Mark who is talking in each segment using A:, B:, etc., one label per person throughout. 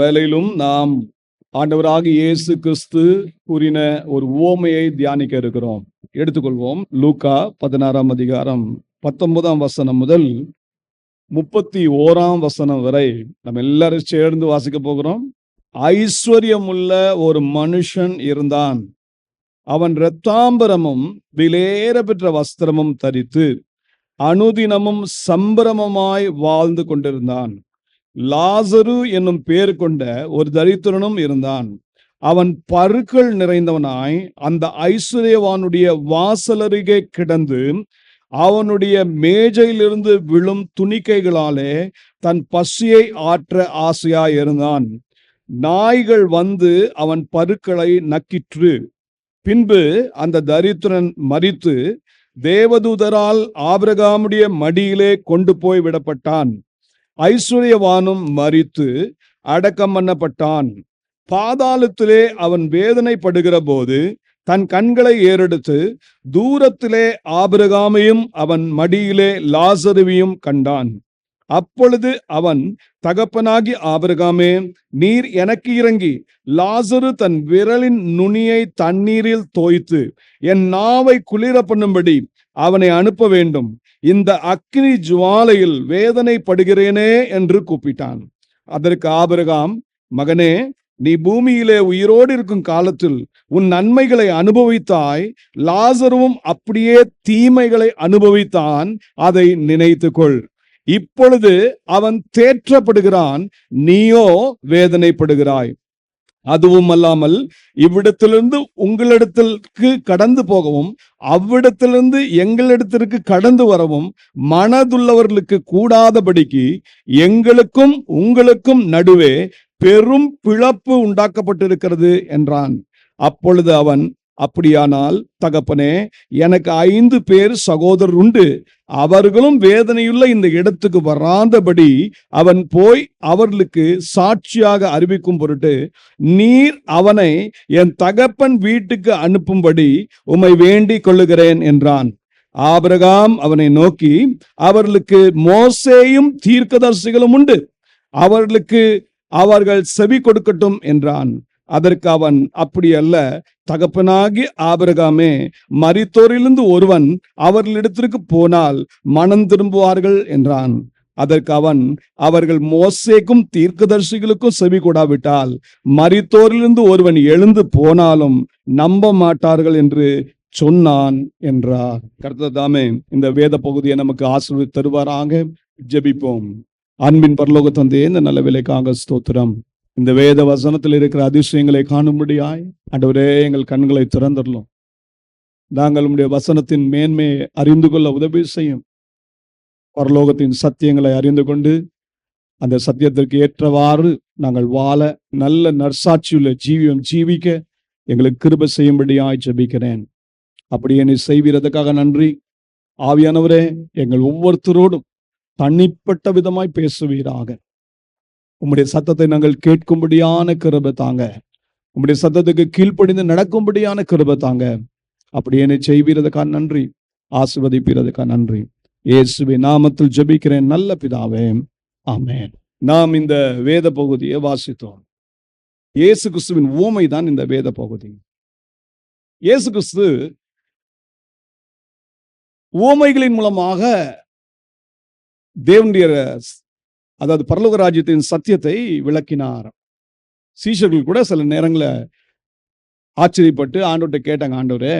A: வேளையிலும் நாம் ஆண்டவராகிய இயேசு கிறிஸ்து கூறின ஒரு உவமையை தியானிக்க இருக்கிறோம். எடுத்துக்கொள்வோம். லூக்கா 16ஆம் அதிகாரம் 19ஆம் வசனம் முதல் 31ஆம் வசனம் வரை நம்ம எல்லாரும் சேர்ந்து வாசிக்க போகிறோம். ஐஸ்வர்யமுள்ள ஒரு மனுஷன் இருந்தான். அவன் இரத்தாம்பரமும் விலையேற பெற்ற வஸ்திரமும் தரித்து அனுதினமும் சம்பிரமமாய் வாழ்ந்து கொண்டிருந்தான். லாசரு என்னும் பேர் கொண்ட ஒரு தரித்திரனும் இருந்தான். அவன் பருக்கள் நிறைந்தவனாய் அந்த ஐஸ்வர்யவானுடைய வாசலருகே கிடந்து அவனுடைய மேஜையிலிருந்து விழும் துணிக்கைகளாலே தன் பசியை ஆற்ற ஆசையாய் இருந்தான். நாய்கள் வந்து அவன் பருக்களை நக்கிற்று. பின்பு அந்த தரித்திரன் மரித்து தேவதூதரால் ஆபிரகாமுடைய மடியிலே கொண்டு போய் விடப்பட்டான். ஐஸ்வர்யவானும் மரித்து அடக்கம் பண்ணப்பட்டான். பாதாளத்திலே அவன் வேதனைப்படுகிற போது தன் கண்களை ஏறெடுத்து தூரத்திலே ஆபிரகாமையும் அவன் மடியிலே லாசருவையும் கண்டான். அப்பொழுது அவன், தகப்பனாகி ஆபிரகாமே, நீர் எனக்கு இறங்கி லாசரு தன் விரலின் நுனியை தண்ணீரில் தோய்த்து என் நாவை குளிர பண்ணும்படி அவனை அனுப்ப வேண்டும். இந்த அக்கினி ஜுவாலையில் வேதனைப்படுகிறேனே என்று கூப்பிட்டான். அதற்கு ஆபிரகாம், மகனே, நீ பூமியிலே உயிரோடு இருக்கும் காலத்தில் உன் நன்மைகளை அனுபவித்தாய். லாசருவும் அப்படியே தீமைகளை அனுபவித்தான். அதை நினைத்துக்கொள். இப்பொழுது அவன் தேற்றப்படுகிறான், நீயோ வேதனைப்படுகிறாய். அதுவும் அல்லாமல் இவ்விடத்திலிருந்து உங்களிடத்திற்கு கடந்து போகவும் அவ்விடத்திலிருந்து எங்களிடத்திற்கு கடந்து வரவும் மனதுள்ளவர்களுக்கு கூடாதபடிக்கு எங்களுக்கும் உங்களுக்கும் நடுவே பெரும் பிளப்பு உண்டாக்கப்பட்டிருக்கிறது என்றான். அப்பொழுது அவன், அப்படியானால் தகப்பனே, எனக்கு 5 பேர் சகோதரர் உண்டு. அவர்களும் வேதனையுள்ள இந்த இடத்துக்கு வராதபடி அவன் போய் அவர்களுக்கு சாட்சியாக அறிவிக்கும் பொருட்டு நீர் அவனை என் தகப்பன் வீட்டுக்கு அனுப்பும்படி உம்மை வேண்டிக் கொள்ளுகிறேன் என்றான். ஆபிரகாம் அவனை நோக்கி, அவர்களுக்கு மோசேயும் தீர்க்கதரிசிகளும் உண்டு, அவர்கள் செவி கொடுக்கட்டும் என்றான். அதற்கு அவன், அப்படி அல்ல தகப்பனாகி ஆபிரகாமே, மரித்தோரிலிருந்து ஒருவன் அவர்களிடத்திற்கு போனால் மனம் திரும்புவார்கள் என்றான். அதற்கு அவன், அவர்கள் மோசேக்கும் தீர்க்கதரிசிகளுக்கும் செவி கொடாவிட்டால் மரித்தோரிலிருந்து ஒருவன் எழுந்து போனாலும் நம்ப மாட்டார்கள் என்று சொன்னான் என்றார். கர்த்தர் தாமே இந்த வேத பகுதியை நமக்கு ஆசீர்வதித்து தருவாராக. ஜெபிப்போம். அன்பின் பரலோக தந்தையே, இந்த நல்ல வேலைக்காக ஸ்தோத்திரம். இந்த வேத வசனத்தில் இருக்கிற அதிசயங்களை காணும்படியாய் ஆண்டவரே எங்கள் கண்களை திறந்தரலும். நாங்கள் உம்முடைய வசனத்தின் மேன்மையை அறிந்து கொள்ள உதவி செய்யும். பரலோகத்தின் சத்தியங்களை அறிந்து கொண்டு அந்த சத்தியத்திற்கு ஏற்றவாறு நாங்கள் வாழ, நல்ல நற்சாட்சியுள்ள ஜீவியம் ஜீவிக்க எங்களுக்கு கிருபை செய்யும்படியாய் ஜெபிக்கிறேன். அப்படியே நீ செய்வதற்காக நன்றி. ஆவியானவரே, எங்கள் ஒவ்வொருத்தரோடும் தனிப்பட்ட விதமாய் பேசுவீராக. உம்முடைய சத்தத்தை நாங்கள் கேட்கும்படியான கிருபை தாங்க. உம்முடைய சத்தத்துக்கு கீழ்ப்படிந்து நடக்கும்படியான கிருபை தாங்க. அப்படியே நீ செய்வதற்காக நன்றி. ஆசீர்வதிப்பதற்காக நன்றி. இயேசுவின் நாமத்தில் ஜெபிக்கிறேன் நல்ல பிதாவே, ஆமென். நாம் இந்த வேத பகுதியை வாசித்தோம். இயேசு கிறிஸ்துவின் உவமை தான் இந்த வேத பகுதி. இயேசு கிறிஸ்து உவமைகளின் மூலமாக தேவனுடைய, அதாவது பரலோக ராஜ்யத்தின் சத்தியத்தை விளக்கினார். சீஷர்கள் கூட சில நேரங்களில் ஆச்சரியப்பட்டு ஆண்டவர்கிட்ட கேட்டாங்க, ஆண்டவரே,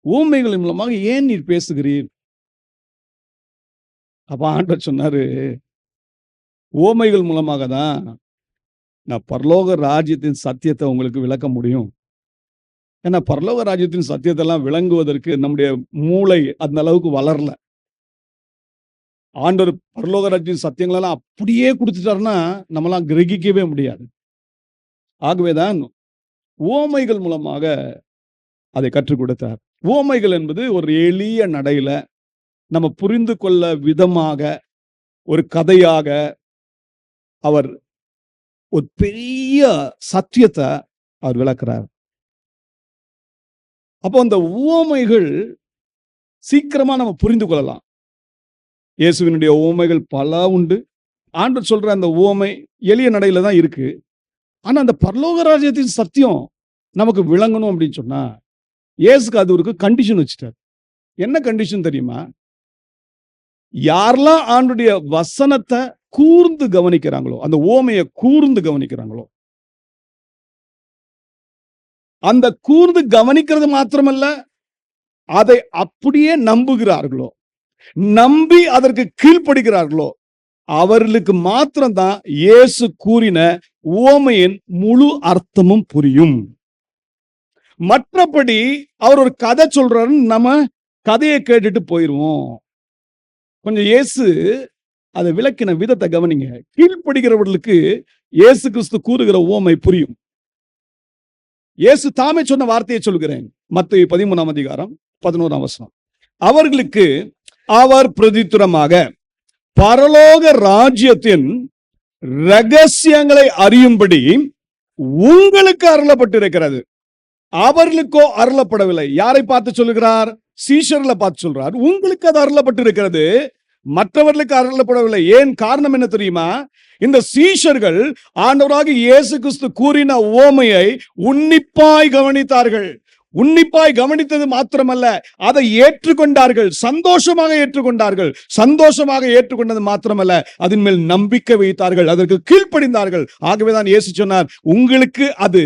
A: ஊமைகளின் மூலமாக ஏன் நீர் பேசுகிறீர்? அப்ப ஆண்டவர் சொன்னாரு, ஊமைகள் மூலமாக தான் நான் பரலோக ராஜ்யத்தின் சத்தியத்தை உங்களுக்கு விளக்க முடியும். ஏன்னா பரலோக ராஜ்யத்தின் சத்தியத்தை எல்லாம் விளங்குவதற்கு நம்முடைய மூளை அந்த அளவுக்கு வளரல. ஆண்டவர் பரலோக ராஜ்யத்தின் சத்தியங்களெல்லாம் அப்படியே கொடுத்துட்டாருன்னா நம்மளாம் கிரகிக்கவே முடியாது. ஆகவேதான் உவமைகள் மூலமாக அதை கற்றுக் கொடுத்தார். உவமைகள் என்பது ஒரு எளிய நடையில நம்ம புரிந்து கொள்ள விதமாக ஒரு கதையாக அவர் ஒரு பெரிய சத்தியத்தை அவர் விளக்குறார். அப்போ அந்த உவமைகள் சீக்கிரமா நம்ம புரிந்து கொள்ளலாம். இயேசுவினுடைய உவமைகள் பல உண்டு. ஆண்டவர் சொல்ற அந்த உவமை எளிய நடையில தான் இருக்கு. ஆனா அந்த பரலோக ராஜ்யத்தின் சத்தியம் நமக்கு விளங்கணும் அப்படின்னு சொன்னா இயேசுக்கு அது ஒரு கண்டிஷன் வச்சுட்டார். என்ன கண்டிஷன் தெரியுமா? யாரெல்லாம் ஆண்டுடைய வசனத்தை கூர்ந்து கவனிக்கிறாங்களோ, அந்த உவமையை கூர்ந்து கவனிக்கிறாங்களோ, அந்த கூர்ந்து கவனிக்கிறது மாத்திரமல்ல, அதை அப்படியே நம்புகிறார்களோ, நம்பி அதற்கு கீழ்ப்படுகிறார்களோ, அவர்களுக்கு மாத்திரம்தான் இயேசு கூறின உவமையின் முழு அர்த்தமும் புரியும். மற்றபடி அவர் ஒரு கதை சொல்றாரு, நம்ம கதையை கேட்டுட்டு போயிருவோம். கொஞ்சம் இயேசு அதை விளக்கின விதத்தை கவனிங்க. கீழ்ப்படுகிறவர்களுக்கு இயேசு கிறிஸ்து கூறுகிற உவமை புரியும். இயேசு தாமே சொன்ன வார்த்தையை சொல்கிறேன். மத்தேயு 13ஆம் அதிகாரம் 11ஆம் வசனம். அவர்களுக்கு அவர் பிரதித்துரமாக, பரலோக ராஜ்யத்தின் ரகசியங்களை அறியும்படி உங்களுக்கு அருளப்பட்டிருக்கிறது. அவர்களுக்கோ அருளப்படவில்லை. யாரை பார்த்து சொல்லுகிறார்? சீஷர்களை பார்த்து சொல்றார். உங்களுக்கு அது அருளப்பட்டிருக்கிறது, மற்றவர்களுக்கு அருளப்படவில்லை. ஏன்? காரணம் என்ன தெரியுமா? இந்த சீஷர்கள் ஆண்டவராகிய இயேசு கிறிஸ்து கூறின உவமையை உன்னிப்பாய் கவனித்தார்கள். உன்னிப்பாய் கவனித்தது மாத்திரமல்ல, அதை ஏற்றுக்கொண்டார்கள், சந்தோஷமாக ஏற்றுக்கொண்டார்கள். சந்தோஷமாக ஏற்றுக்கொண்டது மாத்திரமல்ல, அதன் மேல் நம்பிக்கை வைத்தார்கள், அதற்கு கீழ்ப்படிந்தார்கள். ஆகவேதான் இயேசு சொன்னார், உங்களுக்கு அது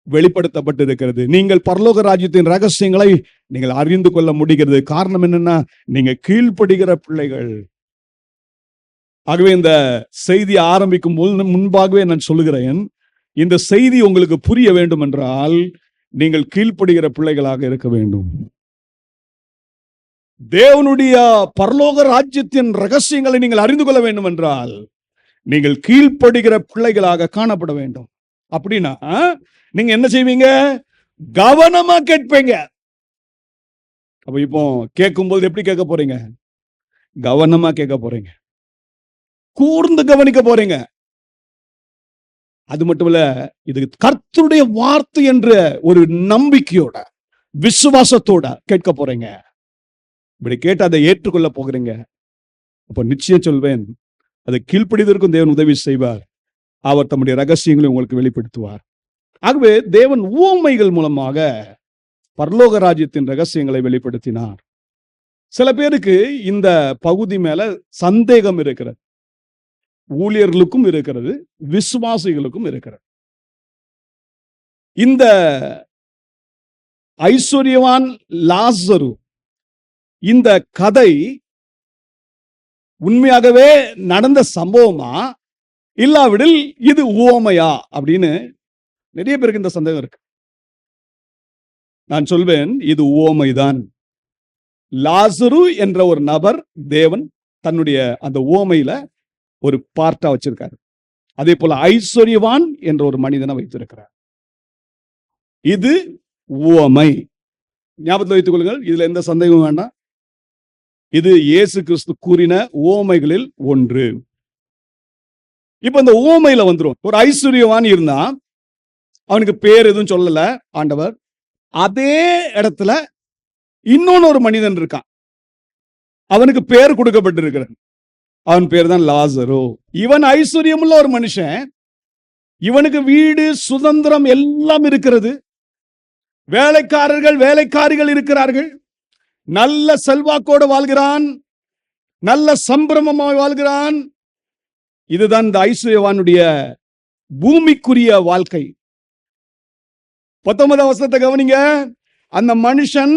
A: வெளிப்படுத்தப்பட்டிருக்கிறது. நீங்கள் பரலோக ராஜ்யத்தின் ரகசியங்களை நீங்கள் அறிந்து கொள்ள முடிகிறது. காரணம் என்னன்னா, நீங்க கீழ்ப்படுகிற பிள்ளைகள். ஆகவே இந்த செய்தி ஆரம்பிக்கும் முன்பாகவே நான் சொல்லுகிறேன், இந்த செய்தி உங்களுக்கு புரிய வேண்டும் என்றால் நீங்கள் கீழ்ப்படுகிற பிள்ளைகளாக இருக்க வேண்டும். தேவனுடைய பரலோக ராஜ்யத்தின் ரகசியங்களை நீங்கள் அறிந்து கொள்ள வேண்டும் என்றால் நீங்கள் கீழ்ப்படுகிற பிள்ளைகளாக காணப்பட வேண்டும். அப்படின்னா நீங்க என்ன செய்வீங்க? கவனமா கேட்பீங்க. அப்ப இப்போ கேட்கும்போது எப்படி கேட்க போறீங்க? கவனமா கேட்க போறீங்க, கூர்ந்து கவனிக்க போறீங்க. அது மட்டும் இல்ல, இது கர்த்தருடைய வார்த்தை என்ற ஒரு நம்பிக்கையோட, விசுவாசத்தோட கேட்க போறீங்க. இப்படி கேட்டு அதை ஏற்றுக்கொள்ள போகிறீங்க. அப்ப நிச்சயம் சொல்வேன், அதை கீழ்ப்படிவதற்கும் தேவன் உதவி செய்வார். அவர் தம்முடைய ரகசியங்களை உங்களுக்கு வெளிப்படுத்துவார். ஆகவே தேவன் உவமைகள் மூலமாக பரலோக ராஜ்யத்தின் ரகசியங்களை வெளிப்படுத்தினார். சில பேருக்கு இந்த பகுதி மேல சந்தேகம் இருக்கிறது. ஊழியர்களுக்கும் இருக்கிறது, விசுவாசிகளுக்கும் இருக்கிறது. இந்த ஐஸ்வர்யவான் லாசரு, இந்த கதை உண்மையாகவே நடந்த சம்பவமா, இல்லாவிடில் இது உவமையா அப்படின்னு நிறைய பேருக்கு இந்த சந்தேகம் இருக்கு. நான் சொல்வேன், இது உவமைதான். லாசரு என்ற ஒரு நபர் தேவன் தன்னுடைய அந்த உவமையில ஒரு பார்ட்டா வச்சிருக்காரு. அதே போல ஐஸ்வர்யவான் என்ற ஒரு மனிதனை வைத்திருக்கிறார். இது உவமை. ஞாபகத்தில் வைத்துக் கொள்ளுங்கள், இதுல எந்த சந்தேகம் வேண்டாம். இது இயேசு கிறிஸ்து கூறின உவமைகளில் ஒன்று. இப்ப இந்த உவமையில வந்துரும். ஒரு ஐஸ்வர்யவான் இருந்தா, அவனுக்கு பேர் எதுவும் சொல்லல ஆண்டவர். அதே இடத்துல இன்னொன்னு ஒரு மனிதன் இருக்கான், அவனுக்கு பேர் கொடுக்கப்பட்டிருக்கிறது. அவன் பேர் தான் லாசரு. இவன் ஐஸ்வர்யமுள்ள ஒரு மனுஷன். இவனுக்கு வீடு, சுதந்திரம் எல்லாம் இருக்கிறது. வேலைக்காரர்கள், வேலைக்காரிகள் இருக்கிறார்கள். நல்ல செல்வாக்கோடு வாழ்கிறான், நல்ல சம்பிரமமாய் வாழ்கிறான். இதுதான் இந்த ஐஸ்வர்யவானுடைய பூமிக்குரிய வாழ்க்கை. 19ஆம் வசனத்தை கவனிங்க. அந்த மனுஷன்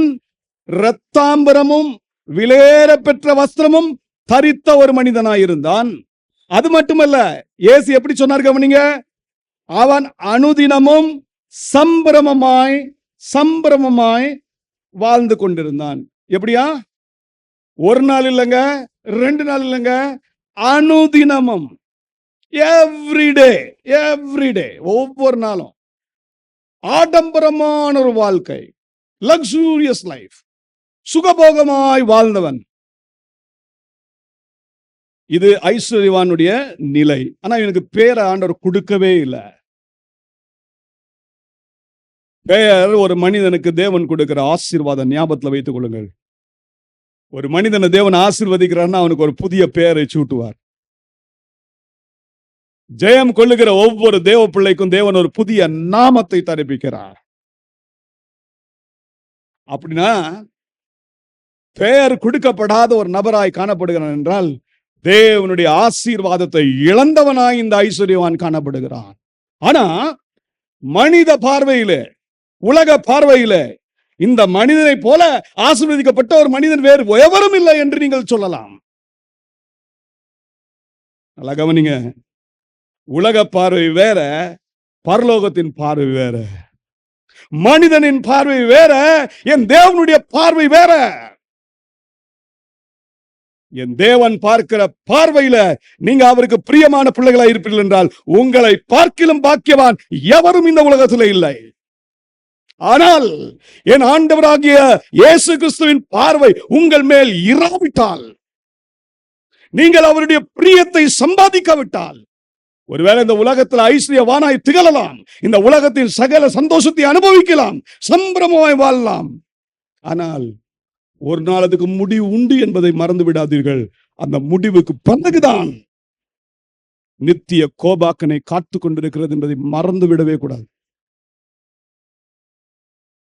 A: இரத்தாம்பரமும் விலையேற பெற்ற வஸ்திரமும் தரித்த ஒரு மனிதனாயிருந்தான். அது மட்டுமல்ல, இயேசு எப்படி சொன்னார் கவனிங்க. அவன் அனுதினமும் சம்பிரமமாய் வாழ்ந்து கொண்டிருந்தான். எப்படியா? ஒரு நாள் இல்லைங்க, 2 நாள் இல்லைங்க, அனுதினமும், எவ்ரிடே, ஒவ்வொரு நாளும் ஆடம்பரமான ஒரு வாழ்க்கை, லக்ஸூரியஸ் லைஃப், சுகபோகமாய் வாழ்ந்தவன். இது ஐஸ்வர்யவானுடைய நிலை. ஆனா இவனுக்கு பேரை ஆண்டவர் கொடுக்கவே இல்லை. பெயர் ஒரு மனிதனுக்கு தேவன் கொடுக்கிற ஆசீர்வாதம். ஞாபகத்தில் வைத்துக் கொள்ளுங்கள். ஒரு மனிதனை தேவன் ஆசீர்வதிக்கிறார்னா அவனுக்கு ஒரு புதிய பெயரை சூட்டுவார். ஜெயம் கொள்ளுகிற ஒவ்வொரு தேவ பிள்ளைக்கும் தேவன் ஒரு புதிய நாமத்தை தரிப்பிக்கிறார். அப்படின்னா பெயர் கொடுக்கப்படாத ஒரு நபராய் காணப்படுகிறான் என்றால் தேவனுடைய ஆசீர்வாதத்தை இழந்தவனாய் இந்த ஐஸ்வர்யவான் காணப்படுகிறான். ஆனா மனித பார்வையிலே, உலக பார்வையிலே இந்த மனிதனை போல ஆசீர்வதிக்கப்பட்ட ஒரு மனிதன் வேறு எவரும் இல்லை என்று நீங்கள் சொல்லலாம். நல்லா கவனிங்க, உலக பார்வை வேற, பரலோகத்தின் பார்வை வேற. மனிதனின் பார்வை வேற, என் தேவனுடைய பார்வை வேற. என் தேவன் பார்க்கிற பார்வையில நீங்க அவருக்கு பிரியமான பிள்ளைகளா இருப்பீர்கள் என்றால் உங்களை பார்க்கிலும் பாக்கியவான் எவரும் இந்த உலகத்தில் இல்லை. ஆனால் என் ஆண்டவராகிய இயேசு கிறிஸ்துவின் பார்வை உங்கள் மேல் இராவிட்டால், நீங்கள் அவருடைய பிரியத்தை சம்பாதிக்காவிட்டால், ஒருவேளை இந்த உலகத்தில் ஐஸ்வர்யவானாய் திகழலாம், இந்த உலகத்தின் சகல சந்தோஷத்தை அனுபவிக்கலாம், சம்பிரமமாய் வாழலாம். ஆனால் ஒரு நாள் அதுக்கு முடிவு உண்டு என்பதை மறந்து விடாதீர்கள். அந்த முடிவுக்கு பிறகுதான் நித்திய கோபாக்கனை காத்து கொண்டிருக்கிறது என்பதை மறந்து விடவே கூடாது.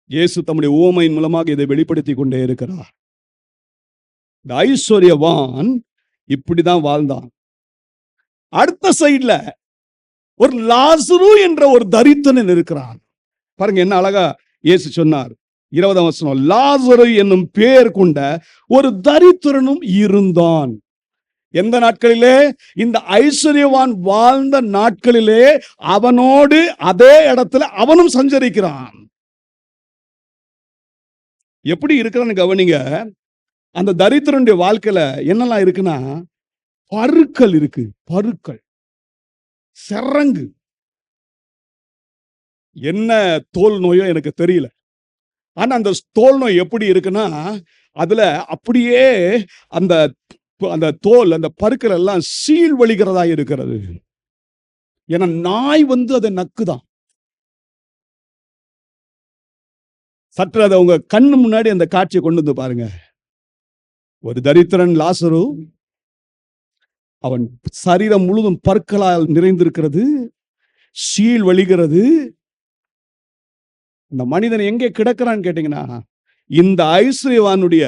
A: இயேசு தம்முடைய உவமையின் மூலமாக இதை வெளிப்படுத்தி கொண்டே இருக்கிறார். இந்த ஐஸ்வர்யவான் இப்படிதான் வாழ்ந்தான். அடுத்த சைட்ல ஒரு லாசரு என்ற ஒரு தரித்திரன் இருக்கிறான். பாருங்க என்ன அழகா இயேசு சொன்னார். 20ஆம் வசனம், லாசரு என்னும் பெயர் கொண்ட ஒரு தரித்திரனும் இருந்தான். எந்த நாட்களிலே? இந்த ஐஸ்வர்யவான் வாழ்ந்த நாட்களிலே அவனோடு அதே இடத்துல அவனும் சஞ்சரிக்கிறான். எப்படி இருக்கிறான்னு கவனிங்க. அந்த தரித்திரனுடைய வாழ்க்கையில என்னெல்லாம் இருக்குன்னா, பருக்கள் இருக்கு, பருக்கள், சிரங்கு, என்ன தோல் நோயோ எனக்கு தெரியல. ஆனா அந்த தோல் நோய் எப்படி இருக்குன்னா, அதுல அப்படியே அந்த அந்த தோல், அந்த பருக்கள் எல்லாம் சீல் வழிகிறதா இருக்கிறது. ஏன்னா நாய் அதை நக்குதான். சற்று அதை உங்க கண்ணு முன்னாடி அந்த காட்சியை கொண்டு வந்து பாருங்க. ஒரு தரித்திரன் லாசரு, அவன் சரீரம் முழுவதும் பற்களால் நிறைந்திருக்கிறது, சீல் வழிகிறது. இந்த மனிதன் எங்கே கிடக்கிறான்னு கேட்டீங்கன்னா, இந்த ஐஸ்வர்யவானுடைய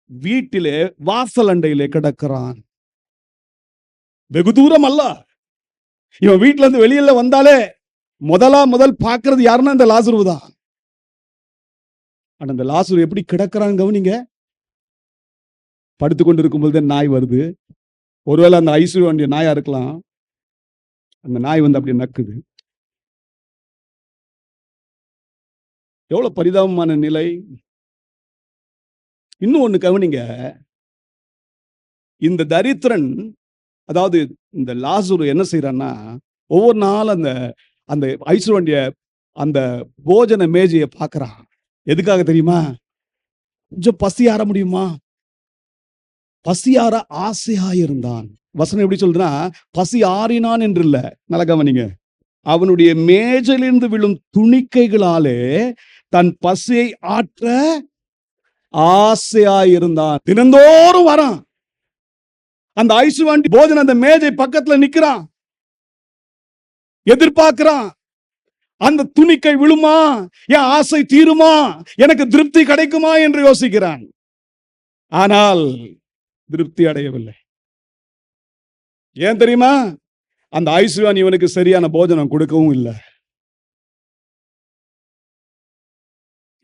A: வீட்டிலே வாசல் அண்டையிலே கிடக்கிறான். வெகு தூரம் அல்ல. இவன் வீட்டுல இருந்து வெளியில வந்தாலே முதல் பார்க்கிறது யாருன்னா இந்த லாசரு தான். ஆனா இந்த லாசரு எப்படி கிடக்கிறான் கவனிங்க. படுத்து கொண்டு இருக்கும் பொழுது நாய் வருது. ஒருவேளை அந்த ஐஸ்வர்யவானுடைய நாயா இருக்கலாம். அந்த நாய் அப்படி நக்குது. எவ்வளவு பரிதாபமான நிலை. இன்னும் ஒண்ணு கவனிங்க. இந்த தரித்திரன், அதாவது இந்த லாசரு என்ன செய்யறான்னா, ஒவ்வொரு நாள் அந்த அந்த ஐஸ்வர்யனுடைய அந்த போஜன மேஜையை பார்க்கறான். எதுக்காக தெரியுமா? கொஞ்சம் பசியார முடியுமா? பசியார ஆசையாயிருந்தான். வசனம் எப்படி சொல்றா? பசி ஆறினான் என்று இல்ல. நல்ல கவனிங்க. அவனுடைய மேஜையிலிருந்து விழும் துணிக்கைகளாலே தன் பசியை ஆற்ற ஆசையாயிருந்தான். தினந்தோறும் வரான். அந்த ஐஸ்வர்யவான் போஜன அந்த மேஜை பக்கத்துல நிக்கிறான், எதிர்பார்க்கிறான். அந்த துணிக்கை விழுமா, என் ஆசை தீருமா, எனக்கு திருப்தி கிடைக்குமா என்று யோசிக்கிறான். ஆனால் திருப்தி அடையவில்லை. ஏன் தெரியுமா? அந்த ஐஸ்வர்யவான் இவனுக்கு சரியான போஜனம் கொடுக்கவும் இல்லை.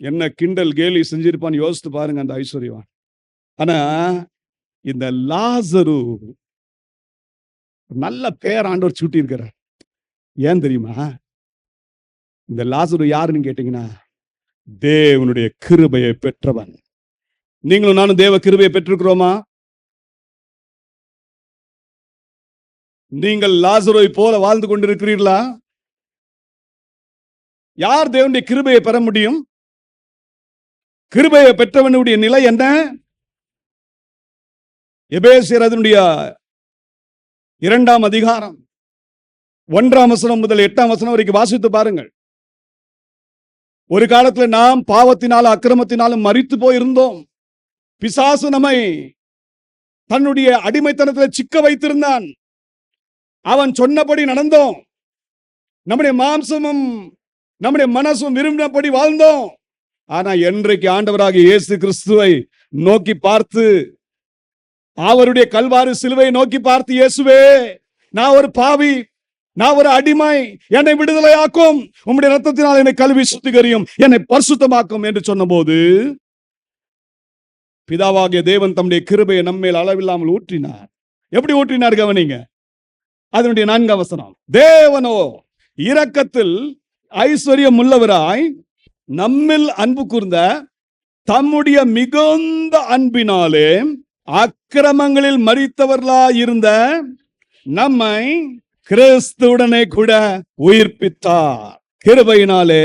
A: என்ன கிண்டல் கேலி செஞ்சிருப்பான்னு யோசித்து பாருங்க அந்த ஐஸ்வர்யவான். ஆனா இந்த லாசரு நல்ல பேர் ஆண்டவர் சூட்டி இருக்கிறார். ஏன் தெரியுமா? இந்த லாசரு யாருன்னு கேட்டீங்கன்னா, தேவனுடைய கிருபையை பெற்றவன். நீங்களும் நானும் தேவ கிருபையை பெற்றிருக்கிறோமா? நீங்கள் லாசருவை போல வாழ்ந்து கொண்டிருக்கிறீர்களா? யார் தேவனுடைய கிருபையை பெற முடியும்? கிருபையை பெற்றவனுடைய நிலை என்ன? எபேசியர் அதனுடைய 2ஆம் அதிகாரம் 1ஆம் வசனம் முதல் 8ஆம் வசனம் வரைக்கும் வாசித்து பாருங்கள். ஒரு காலத்துல நாம் பாவத்தினாலும் அக்கிரமத்தினாலும் மரித்து போயிருந்தோம். பிசாசு நம்மை தன்னுடைய அடிமைத்தனத்தில் சிக்க வைத்திருந்தான். அவன் சொன்னபடி நடந்தோம். நம்முடைய மாம்சமும் நம்முடைய மனசும் விரும்பினபடி வாழ்ந்தோம். ஆனா என்றைக்கு ஆண்டவராகிய இயேசு கிறிஸ்துவை நோக்கி பார்த்து, அவருடைய கல்வாரி சிலுவை நோக்கி பார்த்து, இயேசுவே, நான் ஒரு பாவி, நான் ஒரு அடிமை, என்னை விடுதலையாக்கும், உம்முடைய இரத்தத்தினால் என்னை கழுவி சுத்திகரியும், என்னை பரிசுத்தமாக்கும் என்று சொன்னபோது, பிதாவாகிய தேவன் தம்முடைய கிருபையை நம்மேல் அளவில்லாமல் ஊற்றினார். எப்படி ஊற்றினார் கவனிங்க. அதனுடைய 4 வசனம். தேவனோ இரக்கத்தில் ஐஸ்வர்யம் உள்ளவராய் நம்மில் அன்பு கூர்ந்த தம்முடைய மிகுந்த அன்பினாலே அக்கிரமங்களில் மரித்தவர்களாய் இருந்த நம்மை கிறிஸ்துவுடனே கூட உயிர்ப்பித்தார். கிருபையினாலே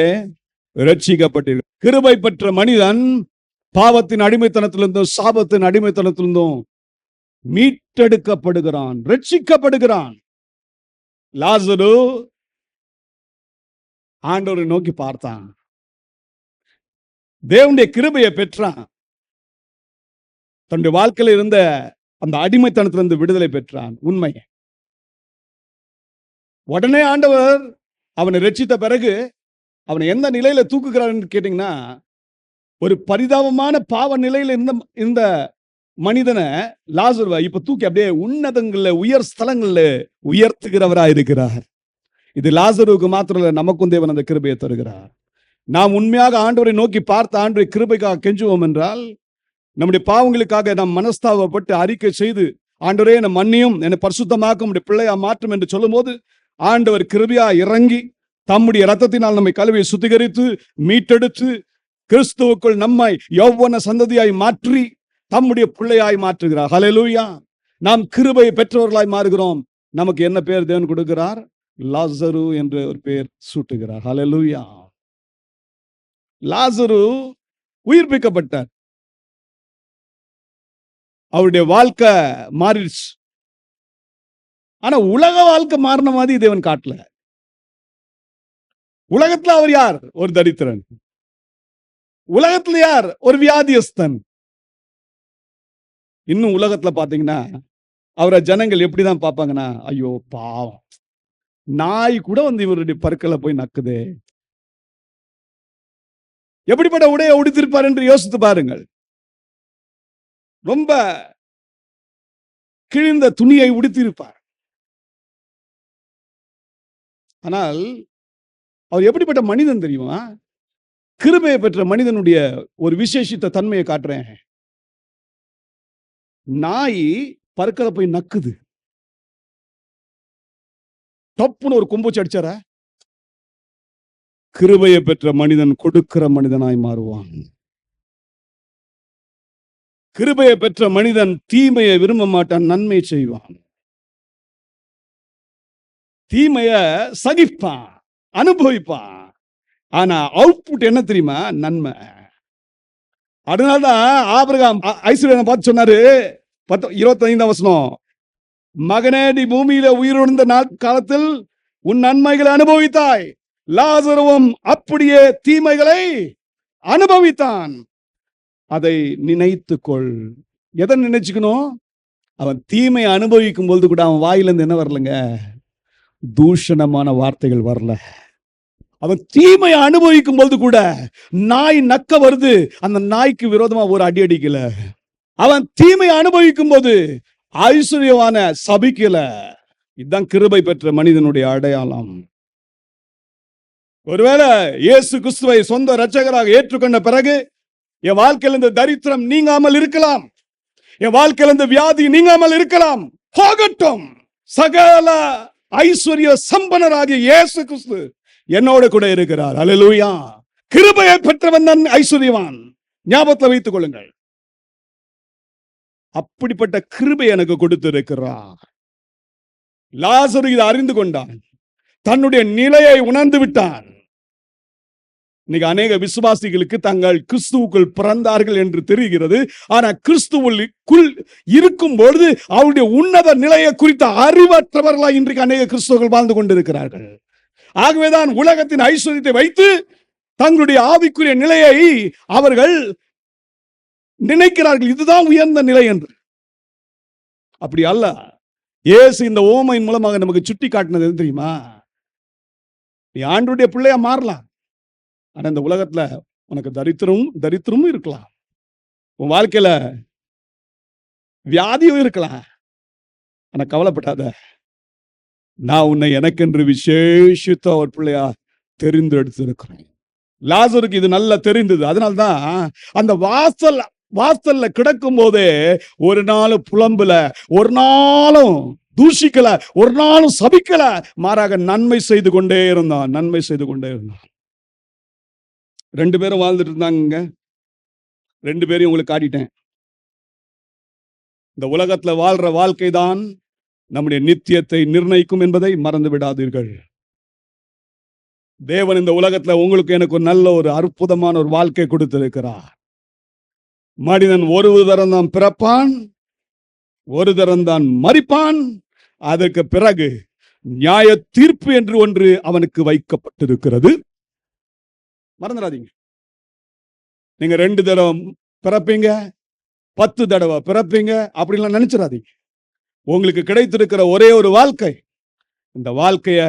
A: ரட்சிக்கப்பட்டீர்கள். கிருபை பெற்ற மனிதன் பாவத்தின் அடிமைத்தனத்திலிருந்தும் சாபத்தின் அடிமைத்தனத்திலிருந்தும் மீட்டெடுக்கப்படுகிறான், ரட்சிக்கப்படுகிறான். லாசரு ஆண்டவரை நோக்கி பார்த்தான், தேவனுடைய கிருபையை பெற்றான், தன்னுடைய வாழ்க்கையில் இருந்த அந்த அடிமைத்தனத்திலிருந்து விடுதலை பெற்றான். உண்மை. உடனே ஆண்டவர் அவனை ரட்சித்த பிறகு அவனை எந்த நிலையில தூக்குகிறார் என்று கேட்டீங்கன்னா, ஒரு பரிதாபமான பாவ நிலையில இந்த மனிதனை லாசருவை இப்ப தூக்கி அப்படியே உன்னதங்கள்ல உயர் ஸ்தலங்கள்ல உயர்த்துகிறவராய் இருக்கிறார். இது லாசருவுக்கு மாத்திரம் இல்ல, நமக்கும் தேவன் அந்த கிருபையை தருகிறார். நாம் உண்மையாக ஆண்டவரை நோக்கி பார்த்த ஆண்டவரை கிருபைக்காக கெஞ்சுவோம் என்றால், நம்முடைய பாவங்களுக்காக நாம் மனஸ்தாபப்பட்டு அறிக்கை செய்து, ஆண்டவரே என்னை மன்னியும், என்னை பரிசுத்தமாக்கும், நம்முடைய பிள்ளையா மாற்றும் என்று சொல்லும் போது, ஆண்டவர் கிருபையா இறங்கி தம்முடைய இரத்தத்தினால் நம்மை கழுவி சுத்திகரித்து மீட்டெடுத்து கிறிஸ்துவுக்குள் நம்மை யௌவன சந்ததியாய் மாற்றி தம்முடைய பிள்ளையாய் மாற்றுகிறார். ஹல்லேலூயா. நாம் கிருபையை பெற்றவர்களாய் மாறுகிறோம். நமக்கு என்ன பேர் தேவன் கொடுக்கிறார்? லாசரு என்ற ஒரு பேர் சூட்டுகிறார். ஹல்லேலூயா. லாசரு உயிர்ப்பிக்கப்பட்டார். அவருடைய வாழ்க்கை மாறிடுச்சு. ஆனா உலக வாழ்க்கை மாறின மாதிரி தேவன் காட்டல. உலகத்துல அவர் யார்? ஒரு தரித்திரன். உலகத்துல யார்? ஒரு வியாதியஸ்தன். இன்னும் உலகத்துல பாத்தீங்கன்னா அவரை ஜனங்கள் எப்படிதான் பார்ப்பாங்கன்னா, ஐயோ பாவம், நாய் கூட வந்து இவருடைய பற்களை போய் நக்குதே, எப்படிப்பட்ட உடையை உடுத்திருப்பார் என்று யோசித்து பாருங்கள். ரொம்ப கிழிந்த துணியை உடுத்திருப்பார். ஆனால் அவர் எப்படிப்பட்ட மனிதன் தெரியுமா? கிருபையை பெற்ற மனிதனுடைய ஒரு விசேஷித்த தன்மையை காட்டுறேன். நாய் பற்களை போய் நக்குது, டப்புன்னு ஒரு கொம்புச்சு அடிச்சார. கிருபையை பெற்ற மனிதன் கொடுக்கிற மனிதனாய் மாறுவான். கிருபையை பெற்ற மனிதன் தீமையை விரும்ப மாட்டான், நன்மை செய்வான். தீமைய சகிப்பான், அனுபவிப்பான். ஆனா அவுட்புட் என்ன தெரியுமா? நன்மை. அதனால்தான் ஆபிரகாம் ஐஸ்வர்யனை பார்த்து சொன்னாரு, 25ஆம் வசனம், மகனே, நீ பூமியில உயிரிழந்த காலத்தில் உன் நன்மைகளை அனுபவித்தாய், லாசருவும் அப்படியே தீமைகளை அனுபவித்தான், அதை நினைத்துக்கொள். எதை நினைச்சுக்கணும்? அவன் தீமை அனுபவிக்கும் பொழுது கூட அவன் வாயிலிருந்து என்ன வரலங்க? தூஷணமான வார்த்தைகள் வரல. அவன் தீமையை அனுபவிக்கும் பொழுது கூட நாய் நக்க வருது, அந்த நாய்க்கு விரோதமா ஒரு அடி அடிக்கல. அவன் தீமையை அனுபவிக்கும் போது ஐஸ்வர்யவான சபிக்கல. இதுதான் கிருபை பெற்ற மனிதனுடைய அடையாளம். ஒருவேளை இயேசு கிறிஸ்துவை சொந்த இரட்சகராக ஏற்றுக்கொண்ட பிறகு என் வாழ்க்கையில் இந்த தரித்திரம் நீங்காமல் இருக்கலாம், என் வாழ்க்கையில் இந்த வியாதி நீங்காமல் இருக்கலாம். போகட்டும், சகல ஐஸ்வர்ய சம்பனராகிய இயேசு கிறிஸ்து என்னோட கூட இருக்கிறார். அல்லேலூயா. கிருபையை பெற்றவன் தான் ஐஸ்வர்யவான். ஞாபகத்தில் வைத்துக் கொள்ளுங்கள். அப்படிப்பட்ட கிருபை எனக்கு கொடுத்திருக்கிறார். லாசரு இதை அறிந்து கொண்டான், தன்னுடைய நிலையை உணர்ந்து விட்டான். இன்னைக்கு அநேக விசுவாசிகளுக்கு தங்கள் கிறிஸ்துவுக்குள் பிறந்தார்கள் என்று தெரிகிறது. ஆனா கிறிஸ்துவுக்குள் இருக்கும் பொழுது அவருடைய உன்னத நிலையை குறித்த அறிவற்றவர்களாய் இன்றைக்கு அநேக கிறிஸ்துவர்கள் வாழ்ந்து கொண்டிருக்கிறார்கள். ஆகவேதான் உலகத்தின் ஐஸ்வர்யத்தை வைத்து தங்களுடைய ஆவிக்குரிய நிலையை அவர்கள் நினைக்கிறார்கள், இதுதான் உயர்ந்த நிலை என்று. அப்படி அல்ல. இயேசு இந்த ஓமையின் மூலமாக நமக்கு சுட்டி காட்டினது எது தெரியுமா? நீ ஆண்டவருடைய பிள்ளையா மாறலாம், ஆனா இந்த உலகத்துல உனக்கு தரித்திரமும் இருக்கலாம், உன் வாழ்க்கையில வியாதியும் இருக்கலாம். ஆனா கவலைப்படாத, நான் உன்னை எனக்கென்று விசேஷித்த ஒரு பிள்ளையா தெரிந்தெடுத்திருக்கிறேன். லாசருக்கு இது நல்லா தெரிந்தது. அதனால்தான் அந்த வாசல்ல கிடக்கும் போதே ஒரு நாள் புலம்புல, ஒரு நாளும் தூஷிக்கல, ஒரு நாளும் சபிக்கல, மாறாக நன்மை செய்து கொண்டே இருந்தான். 2 பேரும் வாழ்ந்துட்டு இருந்தாங்க. 2 பேரையும் உங்களுக்கு காட்டிட்டேன். இந்த உலகத்துல வாழ்ற வாழ்க்கை தான் நம்முடைய நித்தியத்தை நிர்ணயிக்கும் என்பதை மறந்து விடாதீர்கள். தேவன் இந்த உலகத்துல உங்களுக்கு எனக்கு ஒரு நல்ல ஒரு அற்புதமான ஒரு வாழ்க்கை கொடுத்திருக்கிறார். மனிதன் ஒரு தரம் தான் பிறப்பான், ஒரு தரம் தான் மரிப்பான். அதற்கு பிறகு நியாய தீர்ப்பு என்று ஒன்று அவனுக்கு வைக்கப்பட்டிருக்கிறது. மறந்துடாதீங்க. நீங்க 2 தடவை பிறப்பீங்க, 10 தடவை பிறப்பீங்க அப்படிலாம் நினைச்சிடாதீங்க. உங்களுக்கு கிடைத்திருக்கிற ஒரே ஒரு வாழ்க்கை, இந்த வாழ்க்கைய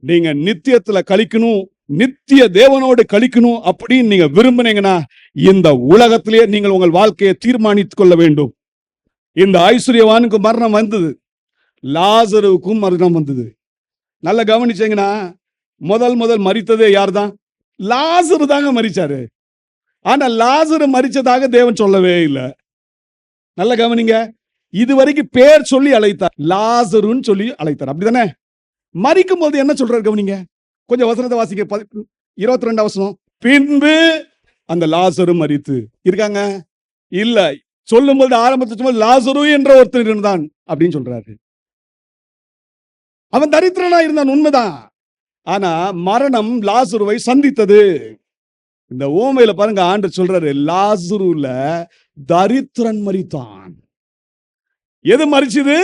A: நீங்க நித்தியத்துல கழிக்கணும், நித்திய தேவனோடு கழிக்கணும் அப்படின்னு நீங்க விரும்பினீங்கன்னா இந்த உலகத்திலேயே நீங்கள் உங்கள் வாழ்க்கையை தீர்மானித்துக் கொள்ள வேண்டும். இந்த ஐஸ்வர்யவானுக்கு மரணம் வந்தது, லாசருவுக்கும் மரணம் வந்தது. நல்லா கவனிச்சீங்கன்னா முதல் மரித்ததே யார் தான்? லாசரு தாங்க மரிச்சாரு. ஆனா லாசரு மரிச்சதாக தேவன் சொல்லவே இல்லை. நல்ல கவனிங்க, இதுவரைக்கும் பேர் சொல்லி அழைத்தார், லாசருன்னு சொல்லி அழைத்தார், அப்படிதானே? மரிக்கும் போது என்ன சொல்றாரு கவனிங்க, கொஞ்சம் வசனத்தை வாசிக்க. 22 வசனம். பின்பு அந்த லாசரு மரித்து இருக்காங்க இல்ல, சொல்லும்போது ஆரம்பத்தில் லாசரு என்ற ஒருத்தர் இருந்தான் அப்படின்னு சொல்றாரு. அவன் தரித்திரனா இருந்தான், உண்மைதான். ஆனா மரணம் லாசருவை சந்தித்தது. இந்த ஓமையில பாருங்க, ஆண்டு சொல்றாரு, லாசருல தரித்திரன் மரித்தான். எது மரிச்சது?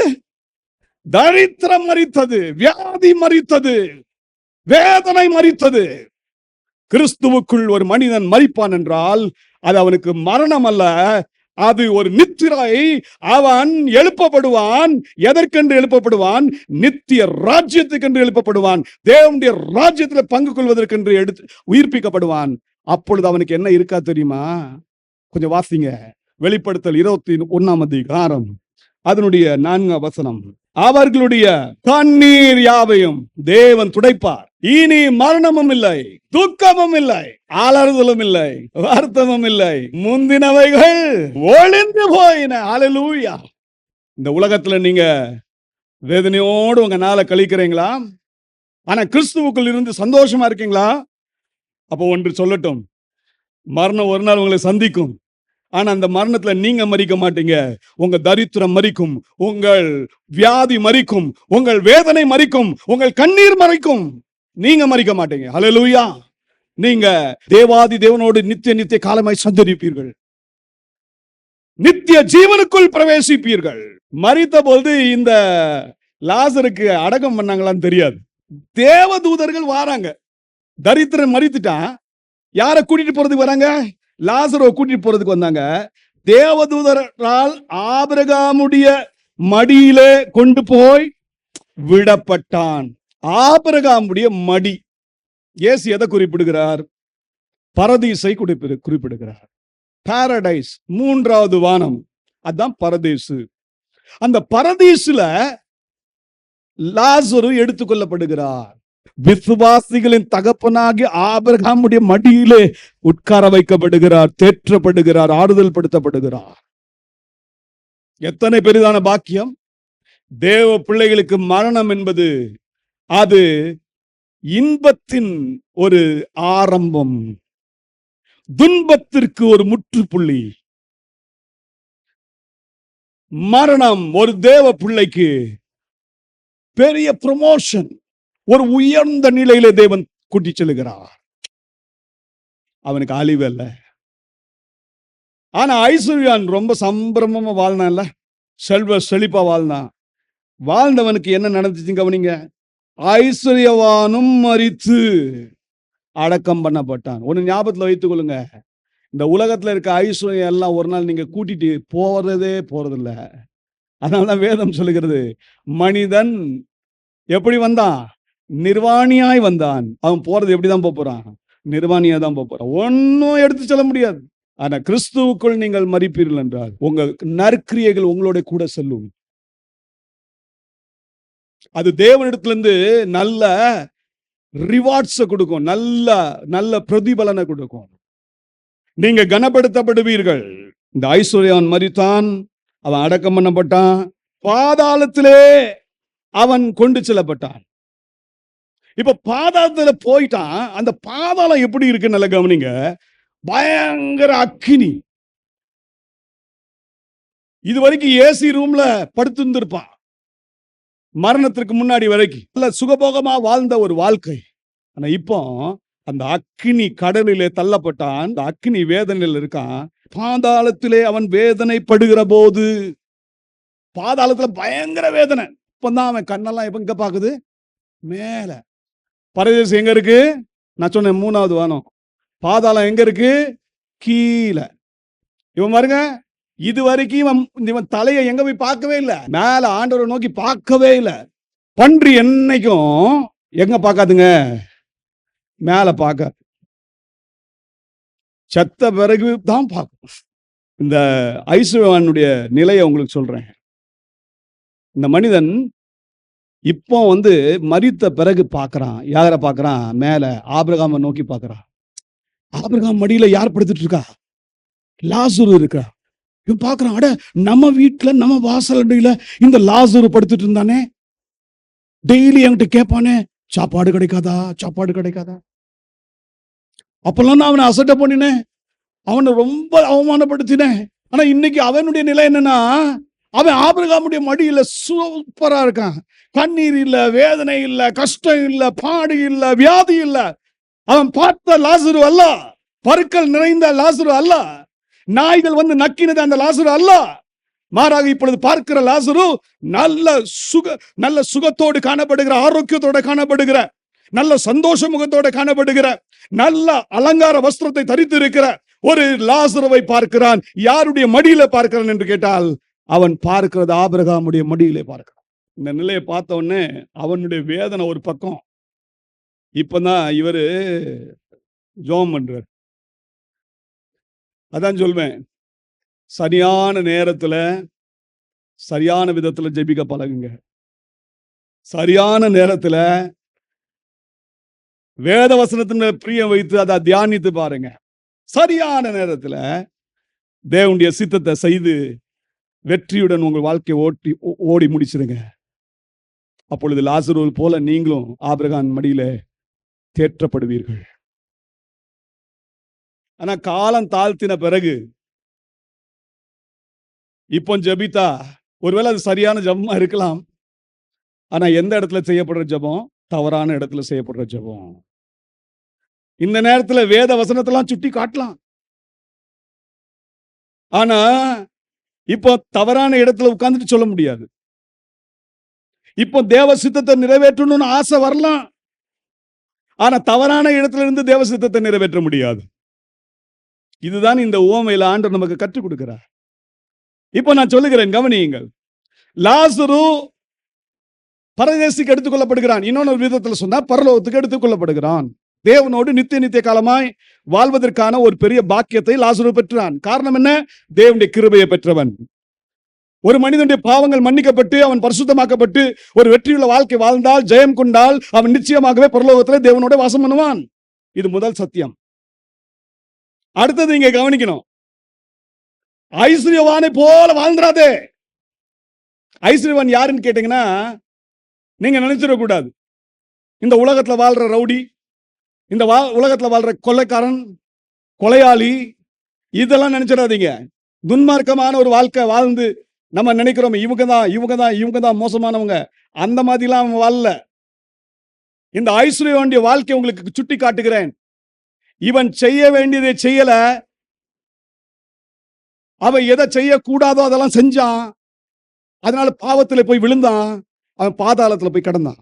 A: தரித்திரம் மரித்தது, வியாதி மரித்தது, வேதனை மரித்தது. கிறிஸ்துவுக்குள் ஒரு மனிதன் மரிப்பான் என்றால் அது அவனுக்கு மரணம் அல்ல, அது ஒரு நித்திரை. அவன் எழுப்பப்படுவான். எதற்கென்று எழுப்பப்படுவான்? நித்திய ராஜ்யத்துக்கென்று எழுப்பப்படுவான். தேவனுடைய ராஜ்யத்தில் பங்கு கொள்வதற்கென்று உயிர்ப்பிக்கப்படுவான். அப்பொழுது அவனுக்கு என்ன இருக்கா தெரியுமா? கொஞ்சம் வாசிங்க. வெளிப்படுத்தல் 21 அதிகாரம் அதனுடைய 4 வசனம். அவர்களுடைய கண்ணீர் யாவையும் தேவன் துடைப்பார். இனி மரணமும் இல்லை, துக்கமும் இல்லை, அலறுதலும் இல்லை, வருத்தமும் இல்லை, முந்தினவைகள் ஒளிந்து போயின. ஹல்லேலூயா. இந்த உலகத்துல நீங்க வேதனையோடு உங்க நாளை கழிக்கிறீங்களா? ஆனா கிறிஸ்துவுக்குள் இருந்து சந்தோஷமா இருக்கீங்களா? அப்போ ஒன்று சொல்லட்டும், மரணம் ஒரு நாள் உங்களை சந்திக்கும். ஆனா அந்த மரணத்துல நீங்க மரிக்க மாட்டீங்க. உங்க தரித்திரம் மரிக்கும், உங்கள் வியாதி மரிக்கும், உங்கள் வேதனை மரிக்கும், உங்கள் கண்ணீர் மரிக்கும். நீங்க மரிக்க மாட்டீங்க. ஹல்லேலூயா. நீங்க தேவாதி தேவனோடு நித்திய காலமாய் சஞ்சரிப்பீர்கள், நித்திய ஜீவனுக்குள் பிரவேசிப்பீர்கள். மரித்த போது இந்த லாசருக்கு அடக்கம் பண்ணாங்களான்னு தெரியாது. தேவதூதர்கள் வராங்க. தரித்திரன் மரித்துட்டா யாரை கூட்டிட்டு போறதுக்கு வராங்க? லாசரை கூட்டிட்டு போறதுக்கு வந்தாங்க. தேவதூதரால் ஆபிரகாமுடைய மடியிலே கொண்டு போய் விடப்பட்டான். ஆபிரகாமுடைய மடி. இயேசு எதை குறிப்பிடுகிறார்? பரதீசை குறிப்பிடுகிறார். பாரடைஸ், 3வது வானம், அதான் பரதீசு. அந்த பரதீசுல லாசரு எடுத்துக்கொள்ளப்படுகிறார். விசுவாசிகளின் தகப்பனாகி ஆபிரகாமுடைய மடியிலே உட்கார வைக்கப்படுகிறார், தேற்றப்படுகிறார், ஆறுதல் படுத்தப்படுகிறார். எத்தனை பெரிதான பாக்கியம்! தேவ பிள்ளைகளுக்கு மரணம் என்பது அது இன்பத்தின் ஒரு ஆரம்பம், துன்பத்திற்கு ஒரு முற்றுப்புள்ளி. மரணம் ஒரு தேவ பிள்ளைக்கு பெரிய ப்ரமோஷன், ஒரு உயர்ந்த நிலையில தேவன் கூட்டி செல்கிறார். அவனுக்கு அழிவு அல்ல. ஆனா ஐஸ்வர்யான் ரொம்ப சம்பிரமமா வாழ்னான்ல, செல்வ செழிப்பா வாழ்ந்தவனுக்கு என்ன நடந்துச்சு கவனிங்க. ஐஸ்வர்யவானும் மரித்து அடக்கம் பண்ணப்பட்டான். ஒன்னு ஞாபகத்துல வைத்துக் கொள்ளுங்க, இந்த உலகத்துல இருக்க ஐஸ்வர்யம் எல்லாம் ஒரு நாள் நீங்க கூட்டிட்டு போறதில்ல. அதனாலதான் வேதம் சொல்லுகிறது, மனிதன் எப்படி வந்தான்? நிர்வாணியாய் வந்தான். அவன் போறது எப்படிதான் போறான்? நிர்வாணியா தான் போறான். ஒன்னும் எடுத்து சொல்ல முடியாது. ஆனா கிறிஸ்துவுக்குள் நீங்கள் மரிப்பீர்கள் என்றால் உங்க நற்கிரியைகள் உங்களோட கூட செல்லும். அது தேவனிடத்திலிருந்து நல்ல ரிவார்ட்ஸ் கொடுக்கும், நல்ல நல்ல பிரதிபலனை கொடுக்கும். நீங்க கனப்படுத்தப்படுவீர்கள். இந்த ஐஸ்வர்யவான் மரித்தான், அவன் அடக்கம் பண்ணப்பட்டான், பாதாளத்திலே அவன் கொண்டு செல்லப்பட்டான். இப்ப பாதாளத்துல போயிட்டான். அந்த பாதாளம் எப்படி இருக்கு நல்ல கவனிங்க. பயங்கர அக்கினி. இது வரைக்கும் ஏசி ரூம்ல படுத்திருந்திருப்பான், மரணத்திற்கு முன்னாடி வரைக்கும் நல்ல சுகபோகமா வாழ்ந்த ஒரு வாழ்க்கை. ஆனா இப்போ அந்த அக்கினி கடலிலே தள்ளப்பட்டான். அந்த அக்கினி வேதனையில் இருக்கான். பாதாளத்திலே அவன் வேதனைப்படுகிற போது, பாதாளத்துல பயங்கர வேதனை. இப்பதான் அவன் கண்ணெல்லாம் எப்ப இங்க பாக்குது? மேல. பரதேசம் எங்க இருக்கு? நான் சொன்னேன் 3வது வானம். பாதாளம் எங்க இருக்கு? கீழே. இவன் பாருங்க, இது வரைக்கும் இவன் தலையை எங்க போய் பார்க்கவே இல்லை, மேல ஆண்டவரை நோக்கி பார்க்கவே இல்லை. பன்றி என்னைக்கும் எங்க பார்க்காதுங்க? மேல பார்க்க. செத்த பிறகு தான் பார்க்கும். இந்த ஐஸ்வர்யவானுடைய நிலையை உங்களுக்கு சொல்றேன். இந்த மனிதன் இப்போ மரித்த பிறகு பார்க்கறான். யாரை பார்க்கறான்? மேல ஆபிரகாமை நோக்கி பார்க்கறான். ஆபிரகாம் மடியில யார் படுத்துட்டு இருக்கா? லாசரு இருக்கா. இவன் பார்க்கறான், அட நம்ம வீட்டுல நம்ம வாசலடியில இந்த லாசரு படுத்துட்டு இருந்தானே, டெய்லி என்கிட்ட கேட்பானே, சாப்பாடு கிடைக்காதா, சாப்பாடு கிடைக்காதா. அப்பெல்லாம் நான் அவனை அசட்டை பண்ணினேன், அவனை ரொம்ப அவமானப்படுத்தினேன். ஆனா இன்னைக்கு அவனுடைய நிலை என்னன்னா, அவன் ஆபிரகாமுடைய மடியில சூப்பரா இருக்கான். கண்ணீர் இல்ல, வேதனை இல்ல, கஷ்டம் இல்ல, பாடு இல்ல, வியாதி இல்ல. அவன் பார்த்த லாசரு அல்ல, பருக்கள் நிறைந்த லாசரு அல்ல, நாய்கள் நக்கினது அந்த லாசரு அல்ல. மாறாக இப்பொழுது பார்க்கிற லாசரு நல்ல சுகத்தோடு காணப்படுகிற, ஆரோக்கியத்தோடு காணப்படுகிற, நல்ல சந்தோஷ முகத்தோடு காணப்படுகிற, நல்ல அலங்கார வஸ்திரத்தை தரித்து இருக்கிற ஒரு லாசருவை பார்க்கிறான். யாருடைய மடியில பார்க்கிறான் என்று கேட்டால், அவன் பார்க்கிறது ஆபிரகாமுடைய மடியிலே பார்க்கிறான். இந்த நிலையை பார்த்த உடனே அவனுடைய வேதனை ஒரு பக்கம். இப்பதான் இவரு ஜெபம் பண்றார். அதான் சொல்வேன், சரியான நேரத்துல சரியான விதத்துல ஜெபிக்க பழகுங்க. சரியான நேரத்துல வேத வசனத்தின் பிரியம் வைத்து அதை தியானித்து பாருங்க. சரியான நேரத்துல தேவனுடைய சித்தத்தை செய்து வெற்றியுடன் உங்கள் வாழ்க்கையை ஓடி முடிச்சிருங்க. அப்பொழுது லாசரு போல நீங்களும் ஆபிரகாம் மடியில தேற்றப்படுவீர்கள். ஆனா காலம் தாழ்த்தின பிறகு இப்போ ஜெபித்தா ஒருவேளை அது சரியான ஜெபமா இருக்கலாம். ஆனா எந்த இடத்துல செய்யப்படுற ஜெபம்? தவறான இடத்துல செய்யப்படுற ஜெபம். இந்த நேரத்துல வேத வசனத்தெல்லாம் சுட்டி காட்டலாம். ஆனா இப்போ தவறான இடத்துல உட்கார்ந்துட்டு சொல்ல முடியாது. இப்போ தேவ சித்தத்தை நிறைவேற்றணும்னு ஆசை வரலாம். ஆனா தவறான இடத்துல இருந்து தேவ சித்தத்தை நிறைவேற்ற முடியாது. இதுதான் இந்த உவமையில ஆண்டவர் நமக்கு கற்றுக் கொடுக்கிறார். இப்போ நான் சொல்லுகிறேன், கவனியுங்கள். லாசரு பரதேசிக்கு எடுத்துக் கொள்ளப்படுகிறான். இன்னொரு விதத்தில் சொன்னா பரலோகத்துக்கு எடுத்துக் கொள்ளப்படுகிறான். தேவனோடு நித்திய காலமாய் வாழ்வதற்கான ஒரு பெரிய பாக்கியத்தை லாசரு பெற்றான். காரணம் என்ன? தேவனுடைய கிருபையை பெற்றவன். ஒரு மனிதனுடைய பாவங்கள் மன்னிக்கப்பட்டு அவன் பரிசுத்தமாக்கப்பட்டு ஒரு வெற்றியுள்ள வாழ்க்கை வாழ்ந்தால், ஜெயம் கொண்டால், அவன் நிச்சயமாகவே பரலோகத்திலே தேவனோட வாசம் பண்ணுவான். இது முதல் சத்தியம். அடுத்தது நீங்க கவனிக்கணும், ஐஸ்வர்யவானை போல வாழ்ந்துராதே. ஐஸ்வர்யவான் யாருன்னு கேட்டீங்கன்னா, நீங்க நினைச்சிடக்கூடாது இந்த உலகத்துல வாழ்ற ரவுடி, இந்த உலகத்துல வாழ்ற கொள்ளைக்காரன், கொலையாளி, இதெல்லாம் நினைச்சிடாதீங்க. துன்மார்க்கமான ஒரு வாழ்க்கை வாழ்ந்து நம்ம நினைக்கிறோம் இவங்க தான் மோசமானவங்க, அந்த மாதிரிலாம் அவன் வாழல. இந்த ஐஸ்வர்யவானுடைய வாழ்க்கை உங்களுக்கு சுட்டி காட்டுகிறேன். இவன் செய்ய வேண்டியதை செய்யல, அவன் எதை செய்யக்கூடாதோ அதெல்லாம் செஞ்சான். அதனால பாவத்துல போய் விழுந்தான், அவன் பாதாளத்துல போய் கிடந்தான்.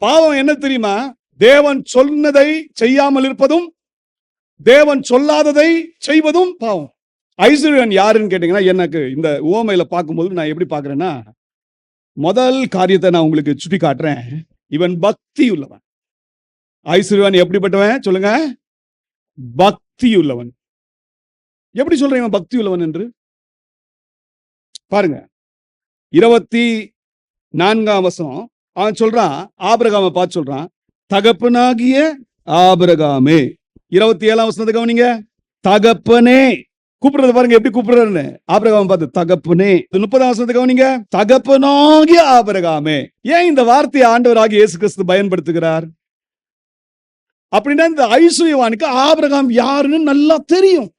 A: பாவம் என்ன தெரியுமா? தேவன் சொன்னதை செய்யாமல் இருப்பதும், தேவன் சொல்லாததை செய்வதும் பாவம். ஐஸ்வர்யவான் யாருன்னு கேட்டீங்கன்னா, எனக்கு இந்த உவமையில பார்க்கும்போது நான் எப்படி பார்க்கிறேன்னா, முதல் காரியத்தை நான் உங்களுக்கு சுட்டி காட்டுறேன். இவன் பக்தி உள்ளவன். ஐஸ்வர்யவான் எப்படிப்பட்டவன் சொல்லுங்க? பக்தி உள்ளவன். எப்படி சொல்றேன் இவன் பக்தி உள்ளவன் என்று? பாருங்க, 24ஆம் வசனம் அவன் சொல்றான், ஆபிரகாமை பார்த்து சொல்றான், தகப்பனாகிய ஆபிரகாமே. 27ஆம் வசனத்தை கவனிங்க, தகப்பனே. கூப்பிடுறது பாருங்க எப்படி கூப்பிடுறாருன்னு. ஆபிரகாமை பார்த்து தகப்பனே. 30ஆம் வசனத்தை கவனிங்க, தகப்பனாகிய ஆபிரகாமே. ஏன் இந்த வார்த்தையை ஆண்டவராகிய இயேசு கிறிஸ்து பயன்படுத்துகிறார் அப்படின்னா, இந்த ஐஸ்வர்யவானுக்கு ஆபிரகாம் யாருன்னு நல்லா தெரியும்.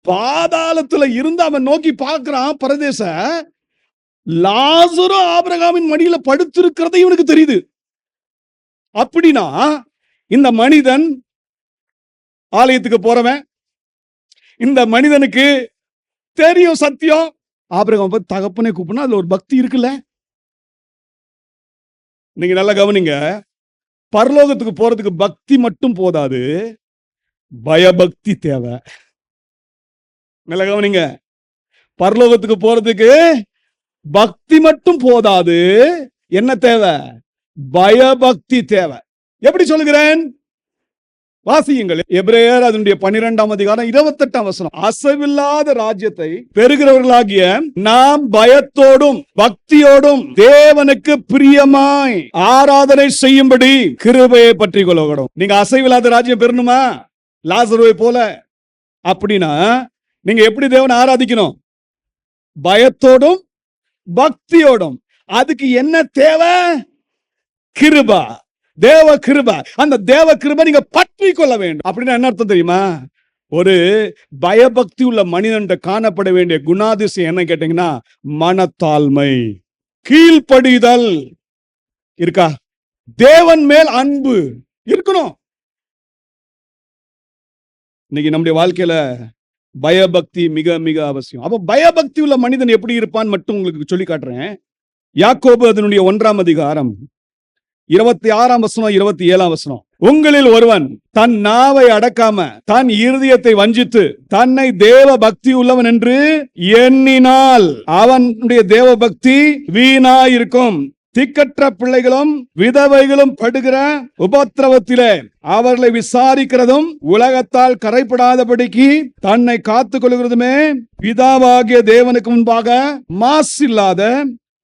A: பாதாளத்துல இருந்து அவன் நோக்கி பார்க்கிறான் பரதேச. லாசரு ஆபிரகாமின் மடியில படுத்திருக்கிறது இவனுக்கு தெரியுது. அப்படின்னா இந்த மனிதன் ஆலயத்துக்கு போறவன், இந்த மனிதனுக்கு தெரியும் சத்தியம். ஆபிரகாம் பார்த்து தகப்பனே கூப்பிடணும், அதுல ஒரு பக்தி இருக்குல்ல. நீங்க நல்லா கவனிங்க, பரலோகத்துக்கு போறதுக்கு பக்தி மட்டும் போதாது, பயபக்தி தேவை. நல்லா கவனிங்க, பரலோகத்துக்கு போறதுக்கு பக்தி மட்டும் போதாது, என்ன தேவை? பயபக்தி தேவை. எப்படி சொல்லுகிறேன்? வாசியுங்கள். எபிரேயர் அதனுடைய 12ஆம் அதிகாரம் 28ஆம் வசனம். அசைவில்லாத ராஜ்யத்தை பெறுகிறவர்களாகிய நாம் பயத்தோடும் பக்தியோடும் தேவனுக்கு பிரியமாய் ஆராதனை செய்யும்படி கிருபையை பற்றி கொள்ளணும். நீங்க அசைவில்லாத ராஜ்யம் பெறணுமா லாசருவை போல? அப்படின்னா நீங்க எப்படி தேவனை ஆராதிக்கணும்? பயத்தோடும் பக்தியோடும். அதுக்கு என்ன தேவை? கிருபா, தேவ கிருபா. அந்த தேவ கிருபை நீங்க பற்றி கொள்ள வேண்டும். அப்படின்னா என்ன அர்த்தம் தெரியுமா? ஒரு பயபக்தி உள்ள மனிதன் காணப்பட வேண்டிய குணாதிசயம் என்ன கேட்டீங்கன்னா, மனத்தாழ்மை, கீழ்ப்படிதல் இருக்கா? தேவன் மேல் அன்பு இருக்கணும். இன்னைக்கு நம்முடைய வாழ்க்கையில பயபக்தி மிக மிக அவசியம். அப்ப பயபக்தி உள்ள மனிதன் எப்படி இருப்பான் மட்டும் உங்களுக்கு சொல்லி காட்டுறேன். யாக்கோபு அதனுடைய 1ஆம் அதிகாரம் 26ஆம் வசனம் 27ஆம் வசனம். உங்களில் ஒருவன் தன் நாவை அடக்காம தன் இருதயத்தை வஞ்சித்து தன்னை தேவ பக்தி உள்ளவன் என்று எண்ணினால் அவனுடைய தேவ பக்தி வீணாயிருக்கும். திக்கற்ற பிள்ளைகளும் விதவைகளும் படுகிற உபத்திரவத்திலே அவர்களை விசாரிக்கிறதும் உலகத்தால் கரைப்படாதபடிக்கு தன்னை காத்துக் கொள்கிறதுமே பிதாவாகிய தேவனுக்கு முன்பாக மாசில்லாத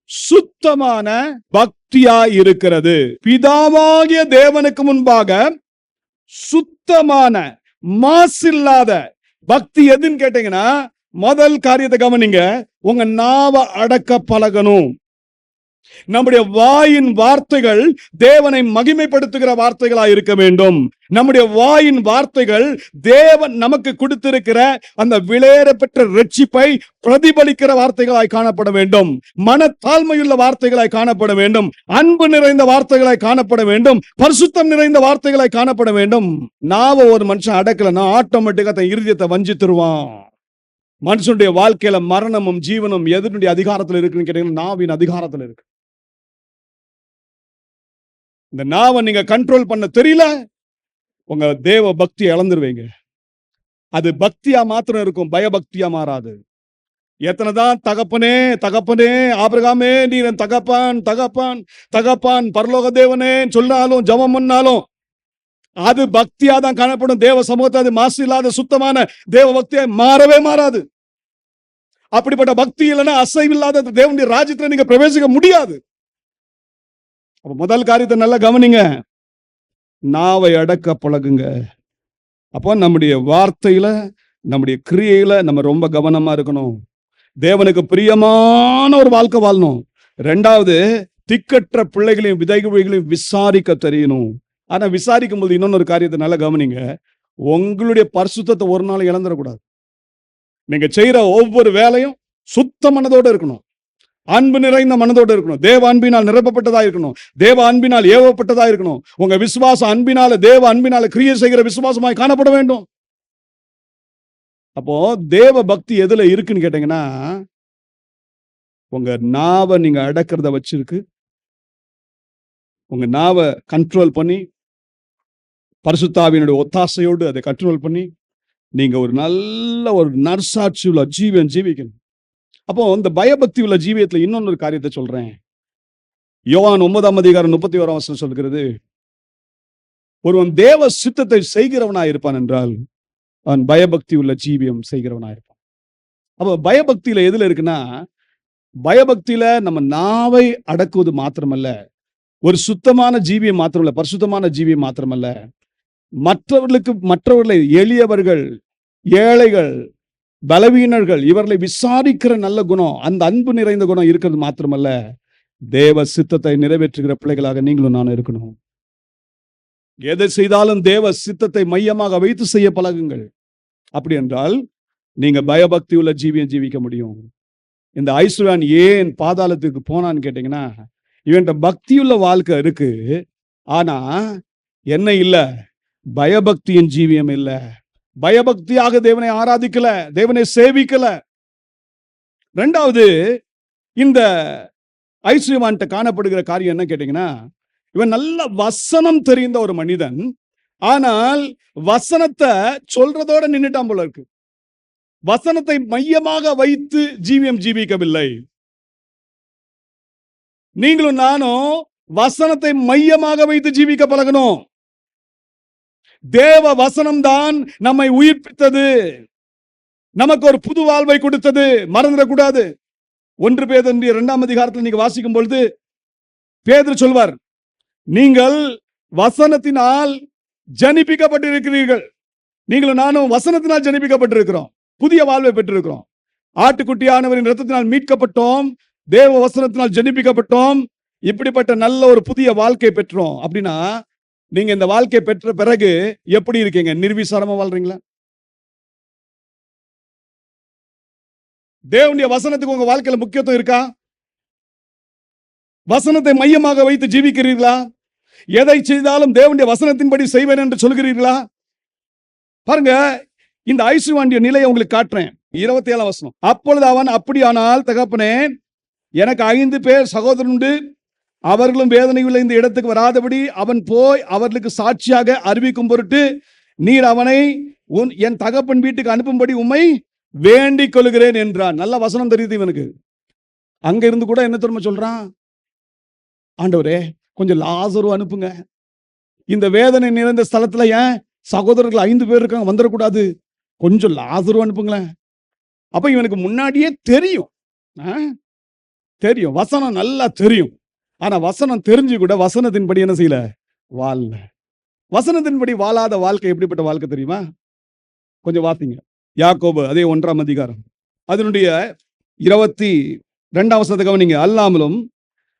A: சுத்தமான பக்தியா இருக்கிறது. பிதாவாகிய தேவனுக்கு முன்பாக சுத்தமான மாசில்லாத பக்தி எதுன்னு கேட்டீங்கன்னா, முதல் காரியத்தை கவனிங்க, உங்க நாவை அடக்க பழகணும். நம்முடைய வாயின் வார்த்தைகள் தேவனை மகிமைப்படுத்துகிற வார்த்தைகளாய் இருக்க வேண்டும். நம்முடைய வாயின் வார்த்தைகள் தேவன் நமக்கு கொடுத்திருக்கிற அந்த விலையேற பெற்ற ரட்சிப்பை பிரதிபலிக்கிற வார்த்தைகளாய் காணப்பட வேண்டும். மனத்தாழ்மையுள்ள வார்த்தைகளாய் காணப்பட வேண்டும். அன்பு நிறைந்த வார்த்தைகளாய் காணப்பட வேண்டும். பரிசுத்தம் நிறைந்த வார்த்தைகளாய் காணப்பட வேண்டும். நாவ ஒரு மனுஷன் அடக்கலன்னா ஆட்டோமேட்டிக்கா தன் இருதயத்தை வஞ்சித்துருவான். மனுஷனுடைய வாழ்க்கையில மரணமும் ஜீவனும் எதனுடைய அதிகாரத்தில் இருக்குன்னு கேட்டீங்கன்னா, நாவின் அதிகாரத்தில் இருக்கு. இந்த நாவை நீங்க கண்ட்ரோல் பண்ண தெரியல, உங்க தேவ பக்தியை இழந்துருவீங்க. அது பக்தியா மாத்திரம் இருக்கும், பயபக்தியா மாறாது. எத்தனைதான் தகப்பனே தகப்பனே ஆபிரகாமே நீர் தகப்பான் தகப்பான் தகப்பான் பரலோக தேவனே சொன்னாலும் ஜெபம் பண்ணாலும் அது பக்தியா தான் காணப்படும். தேவ சமூகத்தை அது மாசு இல்லாத சுத்தமான தேவ பக்தியா மாறவே மாறாது. அப்படிப்பட்ட பக்தி இல்லைன்னா அசைவில்லாத தேவனுடைய ராஜ்யத்துல நீங்க பிரவேசிக்க முடியாது. முதல் காரியத்தை நல்லா கவனிங்க, நாவை அடக்க பழகுங்க. அப்போ நம்முடைய வார்த்தையில நம்முடைய கிரியையில நம்ம ரொம்ப கவனமா இருக்கணும். தேவனுக்கு பிரியமான ஒரு வாழ்க்கை வாழணும். 2வது, திக்கற்ற பிள்ளைகளையும் விதைகளையும் விசாரிக்க தெரியணும். ஆனா விசாரிக்கும் போது இன்னொரு காரியத்தை நல்லா கவனிங்க, உங்களுடைய பரிசுத்தத்தை ஒரு நாள் இழந்துடக்கூடாது. நீங்க செய்யற ஒவ்வொரு வேலையும் சுத்த மனதோடு இருக்கணும், அன்பு நிறைந்த மனதோடு இருக்கணும், தேவ அன்பினால் நிரப்பப்பட்டதா இருக்கணும், தேவ அன்பினால் ஏவப்பட்டதா இருக்கணும். உங்க விசுவாசம் அன்பினால, தேவ அன்பினால கிரியை செய்கிற விசுவாசமாய் காணப்பட வேண்டும். அப்போ தேவ பக்தி எதுல இருக்குன்னு கேட்டீங்கன்னா, உங்க நாவை நீங்க அடக்கிறத வச்சிருக்கு. உங்க நாவை கண்ட்ரோல் பண்ணி பரிசுத்த ஆவியினுடைய ஒத்தாசையோடு அதை கண்ட்ரோல் பண்ணி நீங்க ஒரு நல்ல ஒரு நற்சாட்சி உள்ள ஜீவன் ஜீவிக்கணும். அப்போ இந்த பயபக்தி உள்ள ஜீவியத்துல இன்னொரு காரியத்தை சொல்றேன். யோவான் 9:31 சொல்கிறது, ஒருவன் தேவ சித்தத்தை செய்கிறவனாய் இருப்பான் என்றால் அவன் பயபக்தி உள்ள ஜீவியம் செய்கிறவனாய் இருப்பான். அப்ப பயபக்தியில எதுல இருக்குன்னா, பயபக்தியில நம்ம நாவை அடக்குவது மாத்திரமல்ல, ஒரு சுத்தமான ஜீவியம் மாத்திரமல்ல, பரிசுத்தமான ஜீவியம் மாத்திரமல்ல, மற்றவர்களை எளியவர்கள், ஏழைகள், பலவீனர்கள் இவர்களை விசாரிக்கிற நல்ல குணம், அந்த அன்பு நிறைந்த குணம் இருக்கிறது மாத்திரமல்ல, தேவ சித்தத்தை நிறைவேற்றுகிற பிள்ளைகளாக நீங்களும் நானும் இருக்கணும். எதை செய்தாலும் தேவ சித்தத்தை மையமாக வைத்து செய்ய பழகுங்கள். அப்படி என்றால் நீங்க பயபக்தி உள்ள ஜீவியம் ஜீவிக்க முடியும். இந்த ஐஸ்வர்யான் ஏன் பாதாளத்துக்கு போனான்னு கேட்டீங்கன்னா, இவன்ட பக்தியுள்ள வாழ்க்கை இருக்கு, ஆனா என்ன இல்ல, பயபக்தியின் ஜீவியம் இல்ல. பயபக்தியாக தேவனை ஆராதிக்கல, தேவனை சேவிக்கல. ரெண்டாவது, இந்த ஐஸ்வர்யவான்ட்ட காணப்படுகிற காரியம் என்ன கேட்டீங்கன்னா, இவன் நல்ல வசனம் தெரிந்த ஒரு மனிதன், ஆனால் வசனத்தை சொல்றதோட நின்னுட்டான் போல இருக்கு. வசனத்தை மையமாக வைத்து ஜீவியம் ஜீவிக்கவில்லை. நீங்களும் நானும் வசனத்தை மையமாக வைத்து ஜீவிக்க பழகணும். தேவ வசனம் தான் நம்மை உயிர்ப்பித்தது, நமக்கு ஒரு புது வாழ்வை கொடுத்தது, மறந்துடக்கூடாது. 1 பேதுரு 2ஆம் அதிகாரத்தில் நீங்க வாசிக்கும் பொழுது பேதுரு சொல்வார், நீங்கள் வசனத்தினால் ஜனிப்பிக்கப்பட்டிருக்கிறீர்கள். நீங்களும் நானும் வசனத்தினால் ஜனிப்பிக்கப்பட்டிருக்கிறோம், புதிய வாழ்வை பெற்றிருக்கிறோம். ஆட்டுக்குட்டியானவரின் இரத்தத்தினால் மீட்கப்பட்டோம், தேவ வசனத்தினால் ஜனிப்பிக்கப்பட்டோம், இப்படிப்பட்ட நல்ல ஒரு புதிய வாழ்க்கை பெற்றோம். அப்படின்னா நீங்க இந்த வாழ்க்கை பெற்ற பிறகு எப்படி இருக்கீங்க? நிர்விசாரமா வாழ்றீங்களா? தேவனுடைய வசனத்துக்கு உங்க வாழ்க்கையில முக்கியத்துவம் இருக்கா? வசனத்தை மையமாக வைத்து ஜீவிக்கிறீர்களா? எதை செய்தாலும் தேவனுடைய வசனத்தின்படி செய்வேன் என்று சொல்கிறீர்களா? பாருங்க, இந்த ஐஸ்வர்யவானுடைய நிலையை உங்களுக்கு காட்டுறேன். 27ஆம் வசனம். அப்பொழுது அவன், அப்படியானால் தகப்பனே, எனக்கு 5 பேர் சகோதரன் உண்டு, அவர்களும் வேதனையுள்ள இந்த இடத்துக்கு வராதபடி அவன் போய் அவர்களுக்கு சாட்சியாக அறிவிக்கும் பொருட்டு நீர் அவனை என் தகப்பன் வீட்டுக்கு அனுப்பும்படி உம்மை வேண்டிக் கொள்கிறேன் என்றான். நல்ல வசனம் தெரியுது இவனுக்கு. அங்க இருந்து கூட என்ன தெரியுமா சொல்றான்? ஆண்டவரே, கொஞ்சம் லாசரு அனுப்புங்க. இந்த வேதனை நிறைந்த ஸ்தலத்துல ஏன் சகோதரர்கள் 5 பேர் இருக்காங்க, வந்துடக்கூடாது, கொஞ்சம் லாசரு அனுப்புங்களேன். அப்ப இவனுக்கு முன்னாடியே தெரியும், தெரியும், வசனம் நல்லா தெரியும். ஆனா வசனம் தெரிஞ்சு கூட வசனத்தின்படி என்ன செய்யல, வாழல. வசனத்தின்படி வாழாத வாழ்க்கை எப்படிப்பட்ட வாழ்க்கை தெரியுமா? கொஞ்சம் வாசிங்க. யாக்கோபு அதே 1ஆம் அதிகாரம் அதனுடைய 22ஆம் வசனத்தை கவனிங்க. அல்லாமலும்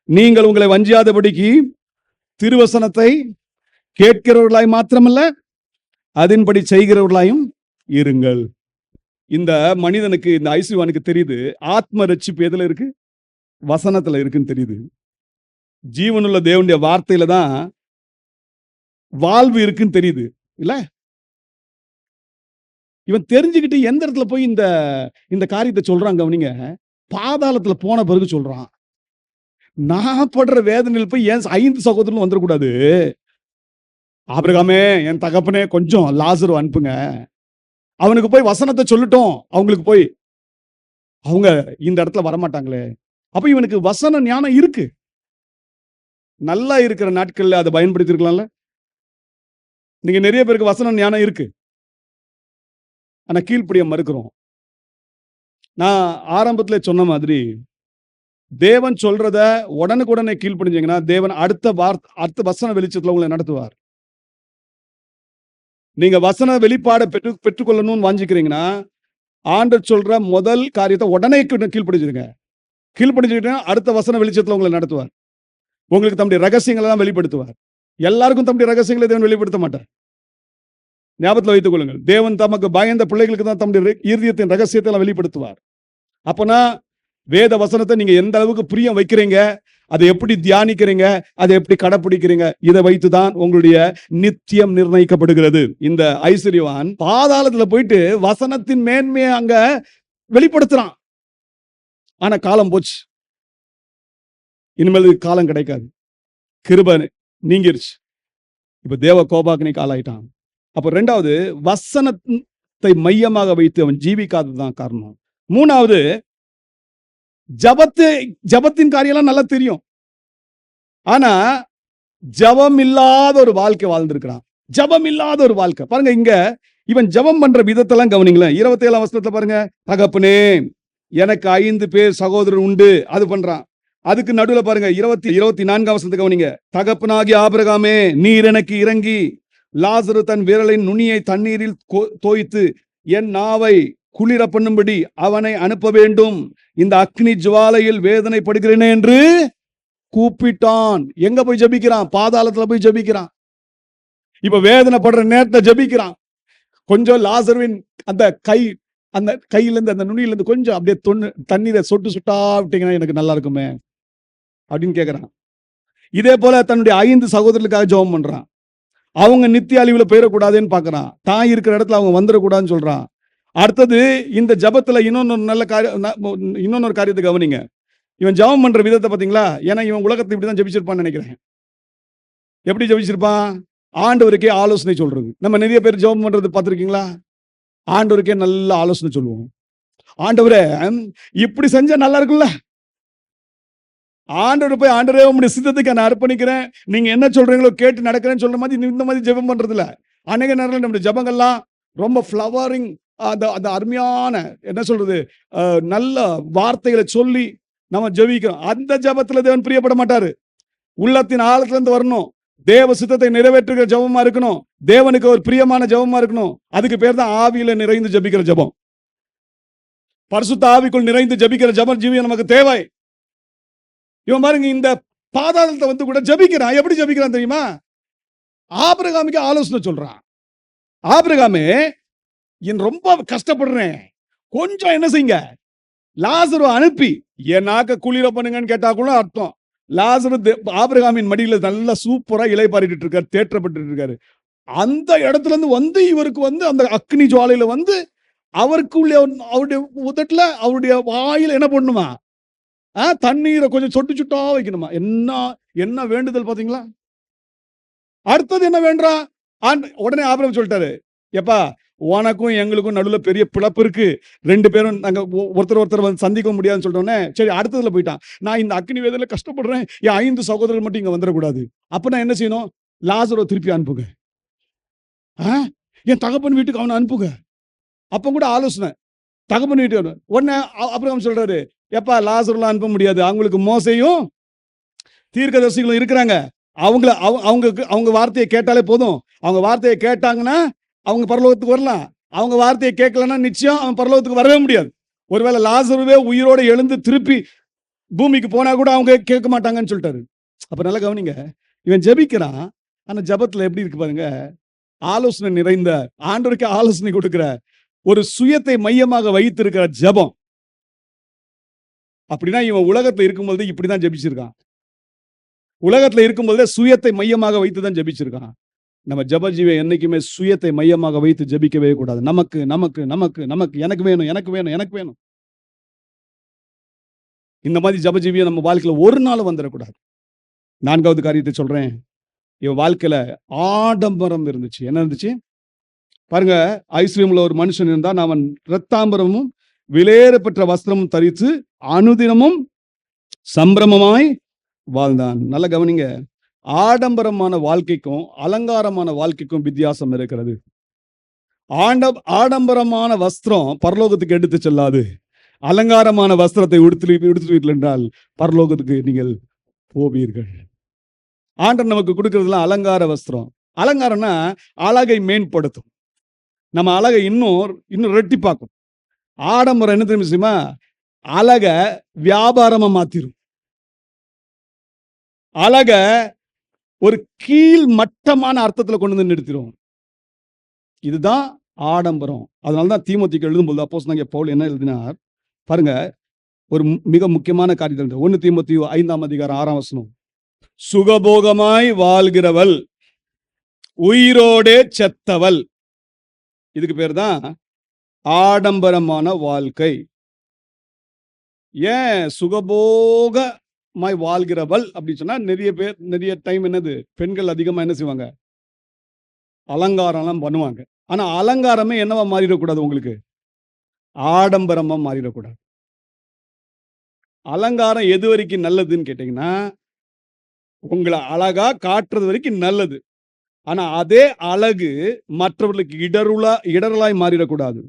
A: நீங்கள் உங்களை வஞ்சியாதபடிக்கு திருவசனத்தை கேட்கிறவர்களாய் மாத்திரமல்ல, அதன்படி செய்கிறவர்களாயும் இருங்கள். இந்த மனிதனுக்கு, இந்த ஐஸ்வர்யவானுக்கு தெரியுது, ஆத்ம ரட்சிப்பு எதுல இருக்கு? வசனத்துல இருக்குன்னு தெரியுது. ஜீவனுள்ள தேவனுடைய வார்த்தையில தான் வாழ்வு இருக்குன்னு தெரியுது இல்ல? இவன் தெரிஞ்சுக்கிட்டு எந்த இடத்துல போய் இந்த காரியத்தை சொல்றாங்க கவனிங்க. பாதாளத்துல போன பிறகு சொல்றான், நான் படுற வேதனையில் போய் ஏன் 5 சகோதரனும் வந்துடக்கூடாது, ஆபிரகாமே, என் தகப்பனே, கொஞ்சம் லாசரு அனுப்புங்க, அவனுக்கு போய் வசனத்தை சொல்லட்டும், அவங்களுக்கு போய் அவங்க இந்த இடத்துல வரமாட்டாங்களே. அப்ப இவனுக்கு வசன ஞானம் இருக்கு. நல்லா இருக்கிற நாட்கள்ல அதை பயன்படுத்தி இருக்கலாம்ல. நீங்க நிறைய பேருக்கு வசன ஞானம் இருக்கு, ஆனா கீழ்ப்படிய மறுக்கிறோம். நான் ஆரம்பத்துல சொன்ன மாதிரி, தேவன் சொல்றத உடனுக்குடனே கீழ்ப்படிஞ்சீங்கன்னா தேவன் அடுத்த வசன வெளிச்சத்துல உங்களை நடத்துவார். நீங்க வசன வெளிப்பாடை பெற்றுக்கொள்ளணும்னு வாஞ்சிக்கிறீங்கன்னா ஆண்டவர் சொல்ற முதல் காரியத்தை உடனே கீழ்ப்படிஞ்சிருங்க. கீழ்ப்படிஞ்சுக்கிட்டா அடுத்த வசன வெளிச்சத்துல உங்களை நடத்துவார். உங்களுக்கு தம்முடைய ரகசியங்களை தான் வெளிப்படுத்துவார். எல்லாருக்கும் தம்முடைய ரகசியங்களை தேவன் வெளிப்படுத்த மாட்டார். ஞாபகத்தில் வைத்துக் கொள்ளுங்கள், தேவன் தமக்கு பயந்த பிள்ளைகளுக்கு தான் தம்முடைய இருதயத்தின் ரகசியத்தை எல்லாம் வெளிப்படுத்துவார். அப்பனா வேத வசனத்தை நீங்க எந்த அளவுக்கு பிரியம் வைக்கிறீங்க, அதை எப்படி தியானிக்கிறீங்க, அதை எப்படி கடைப்பிடிக்கிறீங்க, இதை வைத்துதான் உங்களுடைய நித்தியம் நிர்ணயிக்கப்படுகிறது. இந்த ஐஸ்வர்யவான் பாதாளத்துல போயிட்டு வசனத்தின் மேன்மையை அங்க வெளிப்படுத்துறான். ஆனா காலம் போச்சு, இனிமேல் காலம் கிடைக்காது, கிருபை நீங்கிருச்சு. இப்ப தேவ கோபாக்கினை காலாயிட்டான். அப்ப ரெண்டாவது, சுயத்தை மையமாக வைத்து அவன் ஜீவிக்காததுதான் காரணம். மூணாவது, ஜபத்தின் காரியம்லாம் நல்லா தெரியும். ஆனா ஜபம் இல்லாத ஒரு வாழ்க்கை வாழ்ந்திருக்கிறான். ஜபம் இல்லாத ஒரு வாழ்க்கை பாருங்க. இங்க இவன் ஜபம் பண்ற விதத்தெல்லாம் கவனிங்களேன். 27 வசனத்துல பாருங்க, தகப்பனே எனக்கு 5 பேர் சகோதரர் உண்டு, அது பண்றான். அதுக்கு நடுவுல பாருங்க 24 வசனத்தை கவனிங்க. தகப்பனாகிய ஆபிரகாமே நீர் எனக்கு இறங்கி லாசரு தன் விரலின் நுனியை தண்ணீரில் தோய்த்து என் நாவை குளிர பண்ணும்படி அவனை அனுப்ப வேண்டும், இந்த அக்னி ஜுவாலையில் வேதனைப்படுகிறேனே என்று கூப்பிட்டான். எங்க போய் ஜபிக்கிறான்? பாதாளத்துல போய் ஜபிக்கிறான். இப்ப வேதனைப்படுற நேரத்தை ஜபிக்கிறான். கொஞ்சம் லாசருவின் அந்த கையிலிருந்து அந்த நுனியிலிருந்து கொஞ்சம் அப்படியே தண்ணீரை சொட்டு சுட்டா விட்டீங்கன்னா எனக்கு நல்லா இருக்குமே அப்படின்னு கேட்கிறான். இதே போல தன்னுடைய 5 சகோதரர்களுக்காக ஜெபம் பண்றான். அவங்க நித்திய அழிவுல போயிடக்கூடாதுன்னு பாக்குறான். தான் இருக்கிற இடத்துல அவங்க வந்துடக்கூடாதுன்னு சொல்றான். அடுத்தது இந்த ஜபத்துல இன்னொரு காரியத்தை கவனிங்க. இவன் ஜெபம் பண்ற விதத்தை பாத்தீங்களா? ஏன்னா இவன் உலகத்தை இப்படிதான் ஜெபிச்சிருப்பான்னு நினைக்கிறேன். எப்படி ஜெபிச்சிருப்பான்? ஆண்டவருக்கே ஆலோசனை சொல்றது. நம்ம நிறைய பேர் ஜெபம் பண்றது பார்த்திருக்கீங்களா? ஆண்டவருக்கே நல்ல ஆலோசனை சொல்லுவோம். ஆண்டவரே இப்படி செஞ்சா நல்லா இருக்குல்ல. ஆண்டவர் போய் ஆண்டவரே உங்களுடைய சித்தத்துக்கு நான் அர்ப்பணிக்கிறேன், நீங்க என்ன சொல்றீங்களோ கேட்டு நடக்கிறேன்னு சொல்ற மாதிரி இந்த மாதிரி ஜெபம் பண்றது இல்ல. அநேக நேரத்தில் நம்முடைய ஜெபங்கள்லாம் ரொம்ப ஃப்ளவரிங், அந்த அருமையான என்ன சொல்றது, நல்ல வார்த்தைகளை சொல்லி நம்ம ஜெபிக்கிறோம். அந்த ஜெபத்துல தேவன் பிரியப்பட மாட்டாரு. உள்ளத்தின் ஆழத்துல இருந்து வரணும். தேவ சித்தத்தை நிறைவேற்றுகிற ஜெபமா இருக்கணும். தேவனுக்கு ஒரு பிரியமான ஜெபமா இருக்கணும். அதுக்கு பேர் தான் ஆவியில நிறைந்து ஜெபிக்கிற ஜெபம். பரிசுத்த ஆவிக்குள் நிறைந்து ஜெபிக்கிற ஜெபம் ஜீவியம் நமக்கு தேவை. இவன் பாருங்க, இந்த பாதாளத்தை வந்து கூட ஜெபிக்கிறான். எப்படி ஜெபிக்கிறான் தெரியுமா? ஆபிரகாமுக்கு ஆலோசனை சொல்றான். ஆபிரகாமே என் ரொம்ப கஷ்டப்படுறேன், கொஞ்சம் என்ன செய்யுங்க, லாசரு அனுப்பி என் நாக்க குளிர பண்ணுங்கன்னு கேட்டா கூட அர்த்தம். லாசரு ஆபிரகாமின் மடியில நல்லா சூப்பரா இலைப்பாரிட்டு இருக்காரு, தேற்றப்பட்டு இருக்காரு. அந்த இடத்துல இருந்து வந்து இவருக்கு வந்து அந்த அக்னி ஜுவாலையில வந்து அவருக்கு அவருடைய உதட்டுல அவருடைய வாயில என்ன பண்ணுமா, தண்ணீரை கொஞ்சம் சொட்டு சுட்டா வைக்கணுமா. என்ன வேண்டுதல் பாத்தீங்களா? அடுத்தது என்ன வேண்டா? உடனே ஆபிரகாம் சொல்லிட்டாரு, எப்பா உனக்கும் எங்களுக்கும் நடுவில் பெரிய பிளப்பு இருக்கு, 2 பேரும் நாங்க ஒருத்தர் வந்து சந்திக்க முடியாதுன்னு சொல்லிட்டோன்னே சரி அடுத்ததுல போயிட்டான். நான் இந்த அக்னி வேதனையில கஷ்டப்படுறேன், என் 5 சகோதரர்கள் மட்டும் இங்க வந்துடக்கூடாது. அப்ப நான் என்ன செய்யணும்? லாசரை திருப்பி அனுப்புங்க, என் தகப்பன் வீட்டுக்கு அவனை அனுப்புங்க. அப்ப கூட ஆலோசனை தகப்பன் வீட்டுக்கு. உடனே ஆபிரகாம் சொல்றாரு, எப்பா லாசர்லாம் அனுப்ப முடியாது, அவங்களுக்கு மோசையும் தீர்க்கதரிசிகளும் இருக்கிறாங்க, அவங்க வார்த்தையை கேட்டாலே போதும். அவங்க வார்த்தையை கேட்டாங்கன்னா அவங்க பரலோகத்துக்கு வரலாம். அவங்க வார்த்தையை கேட்கலன்னா நிச்சயம் அவன் பரலோகத்துக்கு வரவே முடியாது. ஒருவேளை லாசருவே உயிரோட எழுந்து திருப்பி பூமிக்கு போனா கூட அவங்க கேட்க மாட்டாங்கன்னு சொல்லிட்டாரு. அப்ப நல்லா கவனிங்க, இவன் ஜெபிக்கிறான். ஆனா ஜெபத்துல எப்படி இருக்கு பாருங்க, ஆலோசனை நிறைந்த, ஆண்டவருக்கு ஆலோசனை கொடுக்கிற, ஒரு சுயத்தை மையமாக வைத்திருக்கிற ஜெபம். அப்படின்னா இவன் உலகத்துல இருக்கும்போது இப்படிதான் ஜெபிச்சிருக்கான். உலகத்துல இருக்கும்போதே சுயத்தை மையமாக வைத்துதான் ஜெபிச்சிருக்கான். நம்ம ஜெப ஜீவியம் என்னைக்குமே சுயத்தை மையமாக வைத்து ஜெபிக்கவே கூடாது. நமக்கு நமக்கு நமக்கு நமக்கு எனக்கு வேணும் எனக்கு வேணும் எனக்கு வேணும், இந்த மாதிரி ஜெப ஜீவியம் நம்ம வாழ்க்கையில ஒரு நாள் வந்துடக்கூடாது. 4வது காரியத்தை சொல்றேன். இவன் வாழ்க்கையில ஆடம்பரம் இருந்துச்சு. என்ன இருந்துச்சு பாருங்க. ஐஸ்வர்யமுள்ள ஒரு மனுஷன் இருந்தான். அவன் இரத்தாம்பரமும் விலையேற பெற்ற வஸ்திரமும் தரித்து அனுதினமும் சம்பிரமமாய் வாழ்ந்தான். நல்ல கவனிங்க, ஆடம்பரமான வாழ்க்கைக்கும் அலங்காரமான வாழ்க்கைக்கும் வித்தியாசம் இருக்கிறது. ஆடம்பரமான வஸ்திரம் பரலோகத்துக்கு எடுத்து செல்லாது. அலங்காரமான வஸ்திரத்தை உடுத்துவீர்கள் என்றால் பரலோகத்துக்கு நீங்கள் போவீர்கள். ஆண்டவர் நமக்கு கொடுக்கறதுலாம் அலங்கார வஸ்திரம். அலங்காரம்னா அழகை மேம்படுத்தும், நம்ம அழகை இன்னும் ரெட்டிப்பாக்கும். ஆடம்பரம் என்ன தெரியுமா? அழக வியாபாரமா மாத்திரும். அழக ஒரு கீழ் மட்டமான அர்த்தத்துல கொண்டு வந்து நிறுத்திடும். இதுதான் ஆடம்பரம். அதனாலதான் தீமோத்தேயுக்கு எழுதும்போது அப்போஸ்தலனாகிய பவுல் என்ன எழுதினார் பாருங்க. ஒரு மிக முக்கியமான காரியத்தை 1 தீமோத்தேயு 5ஆம் அதிகாரம் 6ஆம் வசனம், சுகபோகமாய் வாழ்கிறவள் உயிரோடே செத்தவள். இதுக்கு பேர் தான் ஆடம்பரமான வாழ்க்கை. ஏன் சுகபோகமாய் வாழ்கிறவள் அப்படி சொன்னா, நிறைய டைம் என்னது, பெண்கள் அதிகமா என்ன செய்வாங்க, அலங்காரம்லாம் பண்ணுவாங்க. ஆனா அலங்காரமே என்னவா மாறிடக்கூடாது? உங்களுக்கு ஆடம்பரமா மாறிடக்கூடாது. அலங்காரம் எது வரைக்கும் நல்லதுன்னு கேட்டீங்கன்னா, உங்களை அழகா காட்டுறது வரைக்கும் நல்லது. ஆனா அதே அழகு மற்றவர்களுக்கு இடரலாய் மாறிடக்கூடாது.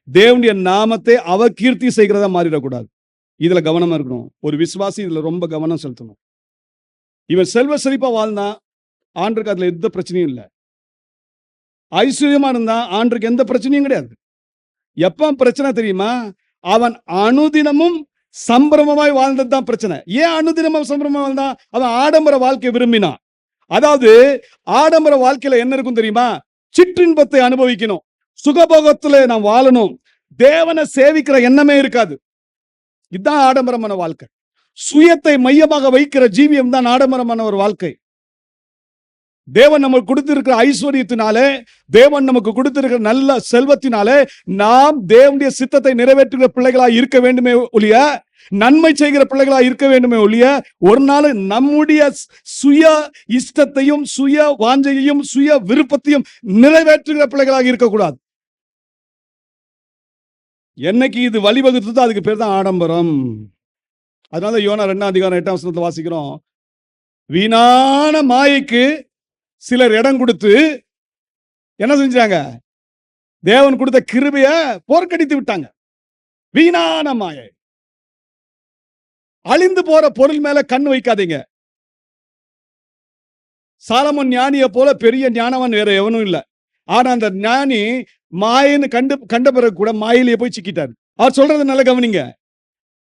A: தேவனுடைய நாமத்தை அவகீர்த்தி செய்கிறதா மாறிடக்கூடாது. இதுல கவனமா இருக்கணும். ஒரு விசுவாசி இதுல ரொம்ப கவனம் செலுத்தணும். இவன் செல்வ செழிப்பா வாழ்ந்தான், ஆண்டருக்கு அதுல எந்த பிரச்சனையும் இல்லை. ஐஸ்வர்யமா இருந்தா ஆண்டருக்கு எந்த பிரச்சனையும் கிடையாது. எப்ப பிரச்சனை தெரியுமா? அவன் அனுதினமும் சம்பிரமமாய் வாழ்ந்ததுதான் பிரச்சனை. ஏன் அனுதினமும் சம்பிரமமா வாழ்ந்தான்? அவன் ஆடம்பர வாழ்க்கையை விரும்பினான். அதாவது ஆடம்பர வாழ்க்கையில என்ன இருக்கும் தெரியுமா? சிற்றின்பத்தை அனுபவிக்கணும், சுகபோகத்துல நான் வாழணும், தேவனை சேவிக்கிற எண்ணமே இருக்காது. இதுதான் ஆடம்பரமான வாழ்க்கை. சுயத்தை மையமாக வைக்கிற ஜீவியம் தான் ஆடம்பரமான ஒரு வாழ்க்கை. தேவன் நமக்கு கொடுத்திருக்கிற ஐஸ்வர்யத்தினாலே, தேவன் நமக்கு கொடுத்திருக்கிற நல்ல செல்வத்தினாலே நாம் தேவனுடைய சித்தத்தை நிறைவேற்றுகிற பிள்ளைகளாய் இருக்க வேண்டுமே ஒழிய, நன்மை செய்கிற பிள்ளைகளாய் இருக்க வேண்டுமே ஒழிய, ஒரு நாள் நம்முடைய சுய இஷ்டத்தையும் சுய வாஞ்சையையும் சுய விருப்பத்தையும் நிறைவேற்றுகிற பிள்ளைகளாக இருக்கக்கூடாது. என்னைக்கு இது வழிவகுத்ததோ அதுக்கு பேர் தான் ஆடம்பரம். அதனால யோனா 2:8 வாசிக்கிறோம், வீணான மாயைக்கு சிலர் இடம் கொடுத்து என்ன செஞ்சாங்க? தேவன் கொடுத்த கிருபைய போர்க்கடித்து விட்டாங்க. வீணான மாயை. அழிந்து போற பொருள் மேல கண் வைக்காதீங்க. சாலமோன் ஞானியை போல பெரிய ஞானவன் வேற எவனும் இல்ல. ஆனா அந்த ஞானி மாயன்னு கண்ட பிறகு கூட மாயிலே போய் சிக்கிட்டார். அவர் சொல்றது நல்ல கவனிங்க.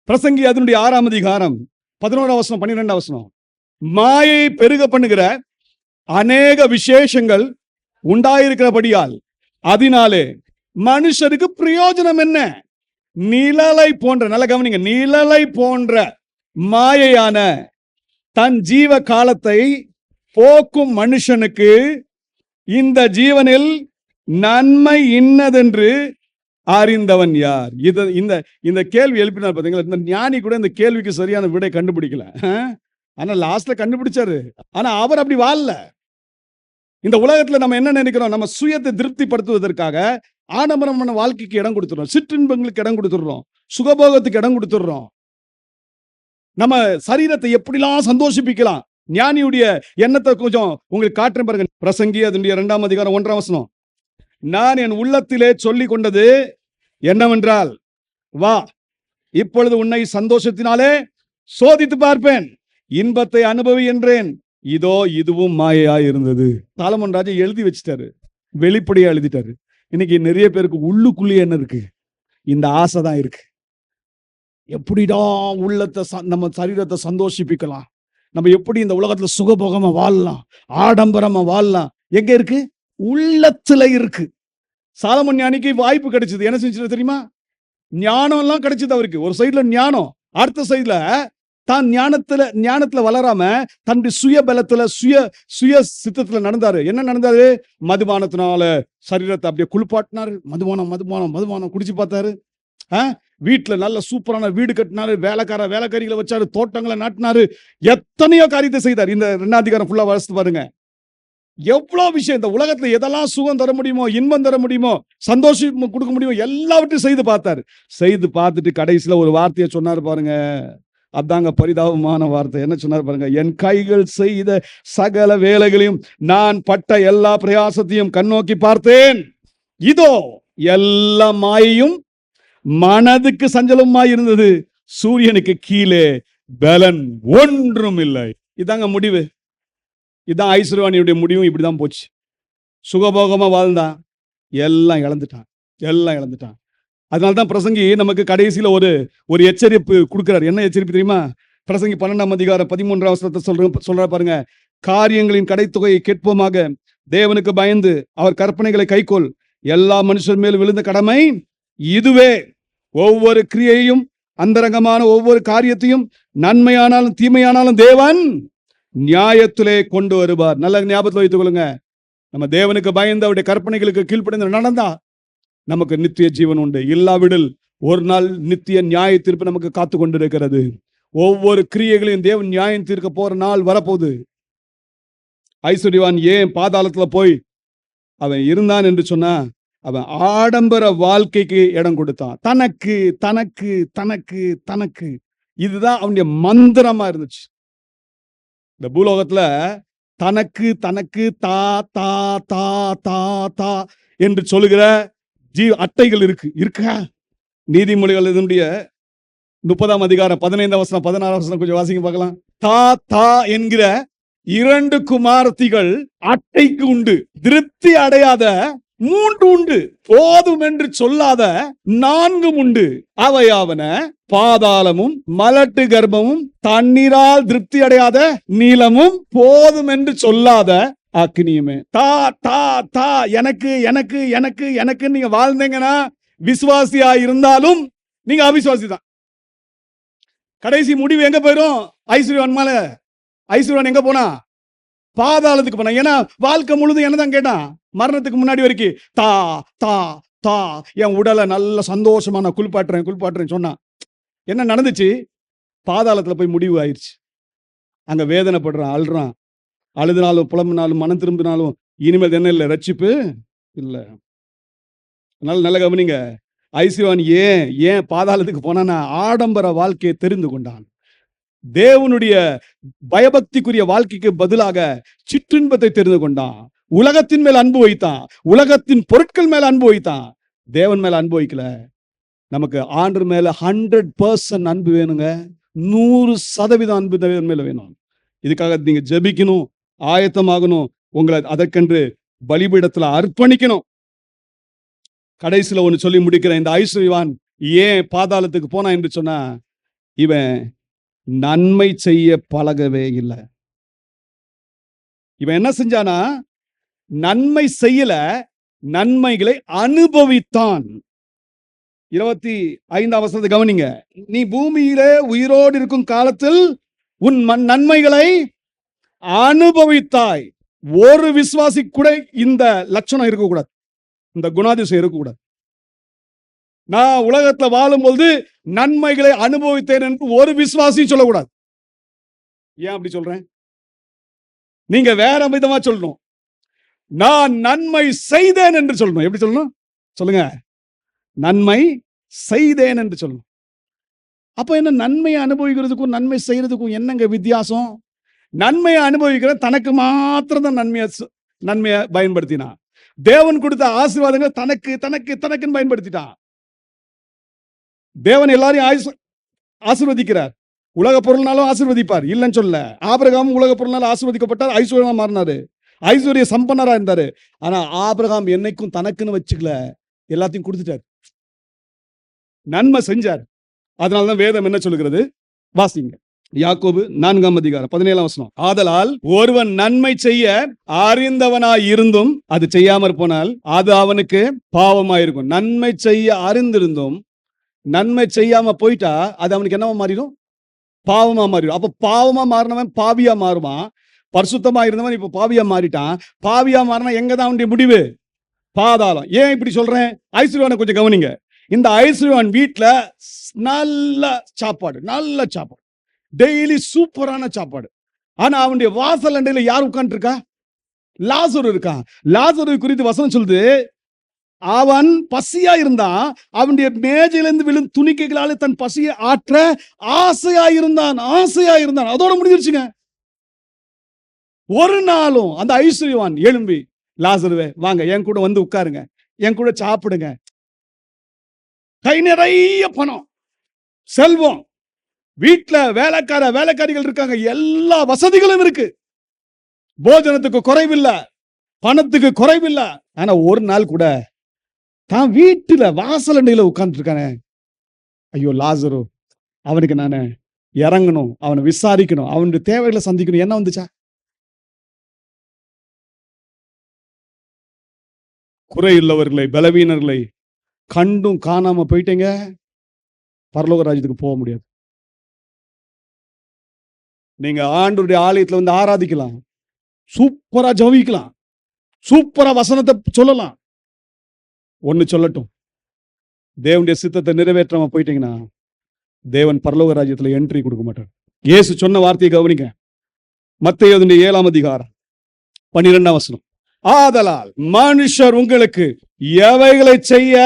A: பிரசங்கி அதனுடைய 6ஆம் அதிகாரம் 11 வசனம் 12 வசனம். மாயை பெருக பண்ணுகிற அநேக விசேஷங்கள் உண்டாயிருக்கிறபடியால் அதனாலே மனுஷருக்கு பிரயோஜனம் என்ன? நிழலை போன்ற, நல்ல கவனிங்க, நிழலை போன்ற மாயையான தன் ஜீவ காலத்தை போக்கும் மனுஷனுக்கு இந்த ஜீவனில் நன்மை இன்னதென்று அறிந்தவன் யார்? இந்த கேள்வி எழுப்பினார் பாத்தீங்களா? இந்த ஞானி கூட இந்த கேள்விக்கு சரியான விடை கண்டுபிடிக்கல. ஆனா லாஸ்ட்ல கண்டுபிடிச்சாரு. ஆனா அவர் அப்படி வாழல. இந்த உலகத்துல நம்ம என்ன நினைக்கிறோம்? நம்ம சுயத்தை திருப்திப்படுத்துவதற்காக ஆடம்பரமான வாழ்க்கைக்கு இடம் கொடுத்துறோம், சிற்றின்பங்களுக்கு இடம் கொடுத்துடுறோம், சுகபோகத்துக்கு இடம் கொடுத்துடுறோம். நம்ம சரீரத்தை எப்படிலாம் சந்தோஷிப்பிக்கலாம். ஞானியுடைய எண்ணத்தை கொஞ்சம் உங்களுக்கு காட்டுறேன் பாருங்க. பிரசங்கி அதனுடைய 2ஆம் அதிகாரம் 1ஆம் வசனம். நான் என் உள்ளத்திலே சொல்லிக் கொண்டது என்னவென்றால், வா, இப்பொழுது உன்னை சந்தோஷத்தினாலே சோதித்து பார்ப்பேன், இன்பத்தை அனுபவி என்றேன், இதோ இதுவும் மாயையாய் இருந்தது. சாலமோன் ராஜா எழுதி வச்சிட்டாரு, வெளிப்படையா எழுதிட்டாரு. இன்னைக்கு நிறைய பேருக்கு உள்ளுக்குள்ளே என்ன இருக்கு? இந்த ஆசை தான் இருக்கு. எப்படிடா உள்ளத்தை நம்ம சரீரத்தை சந்தோஷிப்பிக்கலாம், நம்ம எப்படி இந்த உலகத்துல சுகபோகமா வாழலாம், ஆடம்பரமா வாழலாம், எங்க இருக்கு? உள்ளத்துல இருக்கு. சாலமோன் ஞானிக்கு வாய்ப்பு கிடைச்சது. என்ன செஞ்சது தெரியுமா? ஞானம் எல்லாம் கிடைச்சது அவருக்கு. ஒரு சைடுல ஞானம், அடுத்த சைடுல தான் ஞானத்துல வளராம தன்னுடைய சுய பலத்துல சுய சித்தத்துல நடந்தாரு. என்ன நடந்தாரு? மதுபானத்தினால சரீரத்தை அப்படியே குளிப்பாட்டினாரு. மதுபானம் குடிச்சு பார்த்தாரு. வீட்டுல நல்ல சூப்பரான வீடு கட்டினாரு, வேலைக்காரிகளை வச்சாரு, தோட்டங்களை நாட்டினாரு, எத்தனையோ காரியத்தை செய்தார். இந்த 2ஆம் அதிகாரம் ஃபுல்லா வாசித்து பாருங்க. எவ்வளவு விஷயம் இந்த உலகத்துல எதெல்லாம் சுகம் தர முடியுமோ, இன்பம் தர முடியுமோ, சந்தோஷம் கொடுக்க முடியுமோ எல்லாவற்றையும் செய்து பார்த்தாரு. செய்து பார்த்துட்டு கடைசியில ஒரு வார்த்தையை சொன்னாரு பாருங்க. அதாங்க பரிதாபமான வார்த்தை. என்ன சொன்னார் பாருங்க? என் கைகள் செய்த சகல வேலைகளையும் நான் பட்ட எல்லா பிரயாசத்தையும் கண்ணோக்கி பார்த்தேன், இதோ எல்லா மாயையும் மனதுக்கு சஞ்சலமாய் இருந்தது, சூரியனுக்கு கீழே பலன் ஒன்றும் இல்லை. இதாங்க முடிவு. இதான் ஐஸ்வர்யவானியுடைய முடிவும். இப்படிதான் போச்சு. சுகபோகமா வாழ்ந்தான், எல்லாம் இழந்துட்டான். அதனால்தான் பிரசங்கி நமக்கு கடைசியில ஒரு எச்சரிப்பு கொடுக்கிறார். என்ன எச்சரிப்பு தெரியுமா? பிரசங்கி 12ஆம் அதிகாரம் 13ஆம் வசனத்தை சொல்ற பாருங்க. காரியங்களின் கடைத்தொகையை கேட்போமாக, தேவனுக்கு பயந்து அவர் கற்பனைகளை கைக்கொள், எல்லா மனுஷர் மேல் விழுந்த கடமை இதுவே, ஒவ்வொரு கிரியையும் அந்தரங்கமான ஒவ்வொரு காரியத்தையும் நன்மையானாலும் தீமையானாலும் தேவன் நியாயத்திலே கொண்டு வருவார். நல்ல ஞாபகத்தில் வைத்துக் கொள்ளுங்க. நம்ம தேவனுக்கு பயந்து அவருடைய கற்பனைகளுக்கு கீழ்ப்படிந்து நடந்தா நமக்கு நித்திய ஜீவன் உண்டு. இல்லாவிடில் ஒரு நாள் நித்திய நியாய தீர்ப்பு நமக்கு காத்து கொண்டிருக்கிறது. ஒவ்வொரு கிரியைகளையும் தேவன் நியாயம் தீர்க்க போற நாள் வரப்போகுது. ஐஸ்வர்யவான் ஏன் பாதாளத்துல போய் அவன் இருந்தான் என்று சொன்னா அவன் ஆடம்பர வாழ்க்கைக்கு இடம் கொடுத்தான். தனக்கு தனக்கு தனக்கு தனக்கு, இதுதான் அவனுடைய மந்திரமா இருந்துச்சு. இந்த பூலோகத்துல தனக்கு தனக்கு தா தா தா தா தா என்று சொல்லுகிற அட்டைகள் இருக்கா? நீதிமொழிகள் இதனுடைய 30ஆம் அதிகாரம் 15ஆம் வசனம் 16ஆம் வசனம் கொஞ்சம் வாசிங்க பார்க்கலாம். தா தா என்கிற 2 குமாரத்திகள் அட்டைக்கு உண்டு. திருப்தி அடையாத 3 உண்டு. போதும் என்று சொல்லாத 4 உண்டு. அவையாவன பாதாளமும் மலட்டு கர்ப்பமும் தண்ணீரால் திருப்தி அடையாத நீளமும் போதும் என்று சொல்லாத அக்னியுமே. தா தா தா எனக்கு எனக்கு எனக்கு எனக்கு நீங்க வாழ்ந்தீங்கன்னா விசுவாசியா இருந்தாலும் நீங்க அவிசுவாசி தான். கடைசி முடிவு எங்க போயிடும்? ஐஸ்வர்யவான் மேல. ஐஸ்வர்யவான் எங்க போனா? பாதாளத்துக்கு போனா. ஏன்னா வாழ்க்கை முழுதும் என்னதான் கேட்டான்? மரணத்துக்கு முன்னாடி வரைக்கும் தா தா தா என் உடலை நல்ல சந்தோஷமா நான் குளிப்பாட்டுறேன் சொன்னான். என்ன நடந்துச்சு? பாதாளத்துல போய் முடிவு ஆயிடுச்சு. அங்க வேதனைப்படுறான், அழுறான். அழுதுனாலும் புலம்பினாலும் மனம் திரும்பினாலும் இனிமேல் என்ன இல்லை? ரட்சிப்பு இல்லை. அதனால நல்ல கவனிங்க. ஐஸ்வர்யவான் ஏன் பாதாளத்துக்கு போனான்னா ஆடம்பர வாழ்க்கையை தெரிந்து கொண்டான். தேவனுடைய பயபக்திக்குரிய வாழ்க்கைக்கு பதிலாக சிற்றின்பத்தை தெரிந்து கொண்டான். உலகத்தின் மேல் அன்பு வைத்தான். உலகத்தின் பொருட்கள் மேல அன்பு வைத்தான். தேவன் மேல அன்பு வைக்கல. நமக்கு ஆண்டவர் மேல 100% அன்பு வேணுங்க. 100% அன்பு தேவன் மேல வேணும். இதுக்காக நீங்க ஜெபிக்கணும், ஆயத்தமாகணும், உங்களை அதற்கென்று பலிபீடத்துல அர்ப்பணிக்கணும். கடைசியில ஒன்று சொல்லி முடிக்கிறேன். இந்த ஐஸ்வர்யவான் ஏன் பாதாளத்துக்கு போனா என்று சொன்னா, இவன் நன்மை செய்ய பழகவே இல்லை. இவன் என்ன செஞ்சானா, நன்மை செய்யல, நன்மைகளை அனுபவித்தான். 25ஆம் வசனத்தை கவனிங்க. நீ பூமியிலே உயிரோடு இருக்கும் காலத்தில் உன் நன்மைகளை அனுபவித்தாய். ஒரு விசுவாசி கூட இந்த லட்சணம் இருக்கக்கூடாது, இந்த குணாதிசயம் இருக்கக்கூடாது. நான் உலகத்துல வாழும்போது நன்மைகளை அனுபவித்தேன் என்று ஒரு விசுவாசியும் சொல்லக்கூடாது. ஏன் அப்படி சொல்றேன்? நீங்க வேற விதமா சொல்லணும். நான் நன்மை செய்தேன் என்று சொல்லணும். எப்படி சொல்லணும் சொல்லுங்க? நன்மை செய்தேன் என்று சொல்லணும். அப்ப என்ன, நன்மையை அனுபவிக்கிறதுக்கும் நன்மை செய்யறதுக்கும் என்னங்க வித்தியாசம்? நன்மையை அனுபவிக்கிற தனக்கு மாத்திரம் தான் நன்மையை பயன்படுத்தினான். தேவன் கொடுத்த ஆசீர்வாதங்களை தனக்கு தனக்கு தனக்குன்னு பயன்படுத்திட்டான். தேவன் எல்லாரையும் ஆசீர்வதிக்கிறார். உலக பொருள்னாலும் ஆசீர்வதிப்பார், இல்லைன்னு சொல்ல. ஆபிரகாம் உலக பொருள்னால ஆசீர்வதிக்கப்பட்டார், ஐஸ்வர்யமா மாறினாரு, ஐஸ்வர்ய சம்பன்னரா இருந்தாரு. ஆனா ஆபிரகாம் என்னைக்கும் தனக்குன்னு வச்சுக்கல, எல்லாத்தையும் கொடுத்துட்டார், நன்மை செஞ்சார். அதனாலதான் வேதம் என்ன சொல்லுகிறது? வாசிங்க. யாக்கோபு 4ஆம் அதிகாரம் 17ஆம் வசனம். ஆதலால் ஒருவன் நன்மை செய்ய அறிந்தவனாய் இருந்தும் அது செய்யாமற் போனால் அது அவனுக்கு பாவமாயிருக்கும். நன்மை செய்ய அறிந்திருந்தும் நன்மை செய்யாம போயிட்டா அது அவனுக்கு என்னவா மாறிடும்? பாவமா மாறிடும். அப்ப பாவமா மாறினவன் பாவியா மாறுவான். பரிசுத்தமா இருந்தவன் இப்ப பாவியா மாறிட்டான். பாவியா மாறினா எங்கதான் அவனுடைய முடிவு? பாதாளம். ஏன் இப்படி சொல்றேன்? ஐஸ்வர்யவானை கொஞ்சம் கவனிங்க. இந்த ஐஸ்வர்யவான் வீட்டுல நல்ல சாப்பாடு, டெய்லி சூப்பரான சாப்பாடு. ஆனா அவனுடைய வாசல் அண்டையில யார் உட்கார்ந்து இருக்கா? லாசரு இருக்கான். லாசரு குறித்து வசனம் சொல்லுது, அவன் பசியா இருந்தான், அவனுடைய மேஜையிலிருந்து விழும் துணிக்கைகளால தன் பசியை ஆற்ற ஆசையா இருந்தான். அதோட முடிஞ்சிருச்சுங்க. ஒரு நாளும் அந்த ஐஸ்வர்யவான் எழும்பி, லாசருவே வாங்க என் கூட வந்து உட்காருங்க, என் கூட சாப்பிடுங்க. கை நிறைய பணம், செல்வம், வீட்டுல வேலைக்காரிகள் இருக்காங்க, எல்லா வசதிகளும் இருக்கு, போஜனத்துக்கு குறைவில்லை, பணத்துக்கு குறைவில்லை. ஆனா ஒரு நாள் கூட தான் வீட்டுல வாசலண்டையில உட்கார்ந்து இருக்கானே, ஐயோ லாசரு, அவனுக்கு நானு இறங்கணும், அவனை விசாரிக்கணும், அவனுடைய தேவைகளை சந்திக்கணும். என்ன வந்துச்சா? குறையுள்ளவர்களை, பலவீனர்களை கண்டும் காணாம போயிட்டீங்க, பரலோக ராஜ்யத்துக்கு போக முடியாது. நீங்க ஆண்டவருடைய ஆலயத்துல வந்து ஆராதிக்கலாம், சூப்பரா ஜெபிக்கலாம், சூப்பரா வசனத்தை சொல்லலாம். ஒன்னு சொல்லட்டும், தேவனுடைய சித்தத்தை நிறைவேற்றாம போயிட்டீங்கன்னா தேவன் பரலோக ராஜ்யத்துல என்ட்ரி கொடுக்க மாட்டார். இயேசு சொன்ன வார்த்தையை கவனிக்க. மத்தேயு 7ஆம் அதிகாரம் 12ஆம் வசனம். ஆதலால் மனுஷர் உங்களுக்கு எவைகளை செய்ய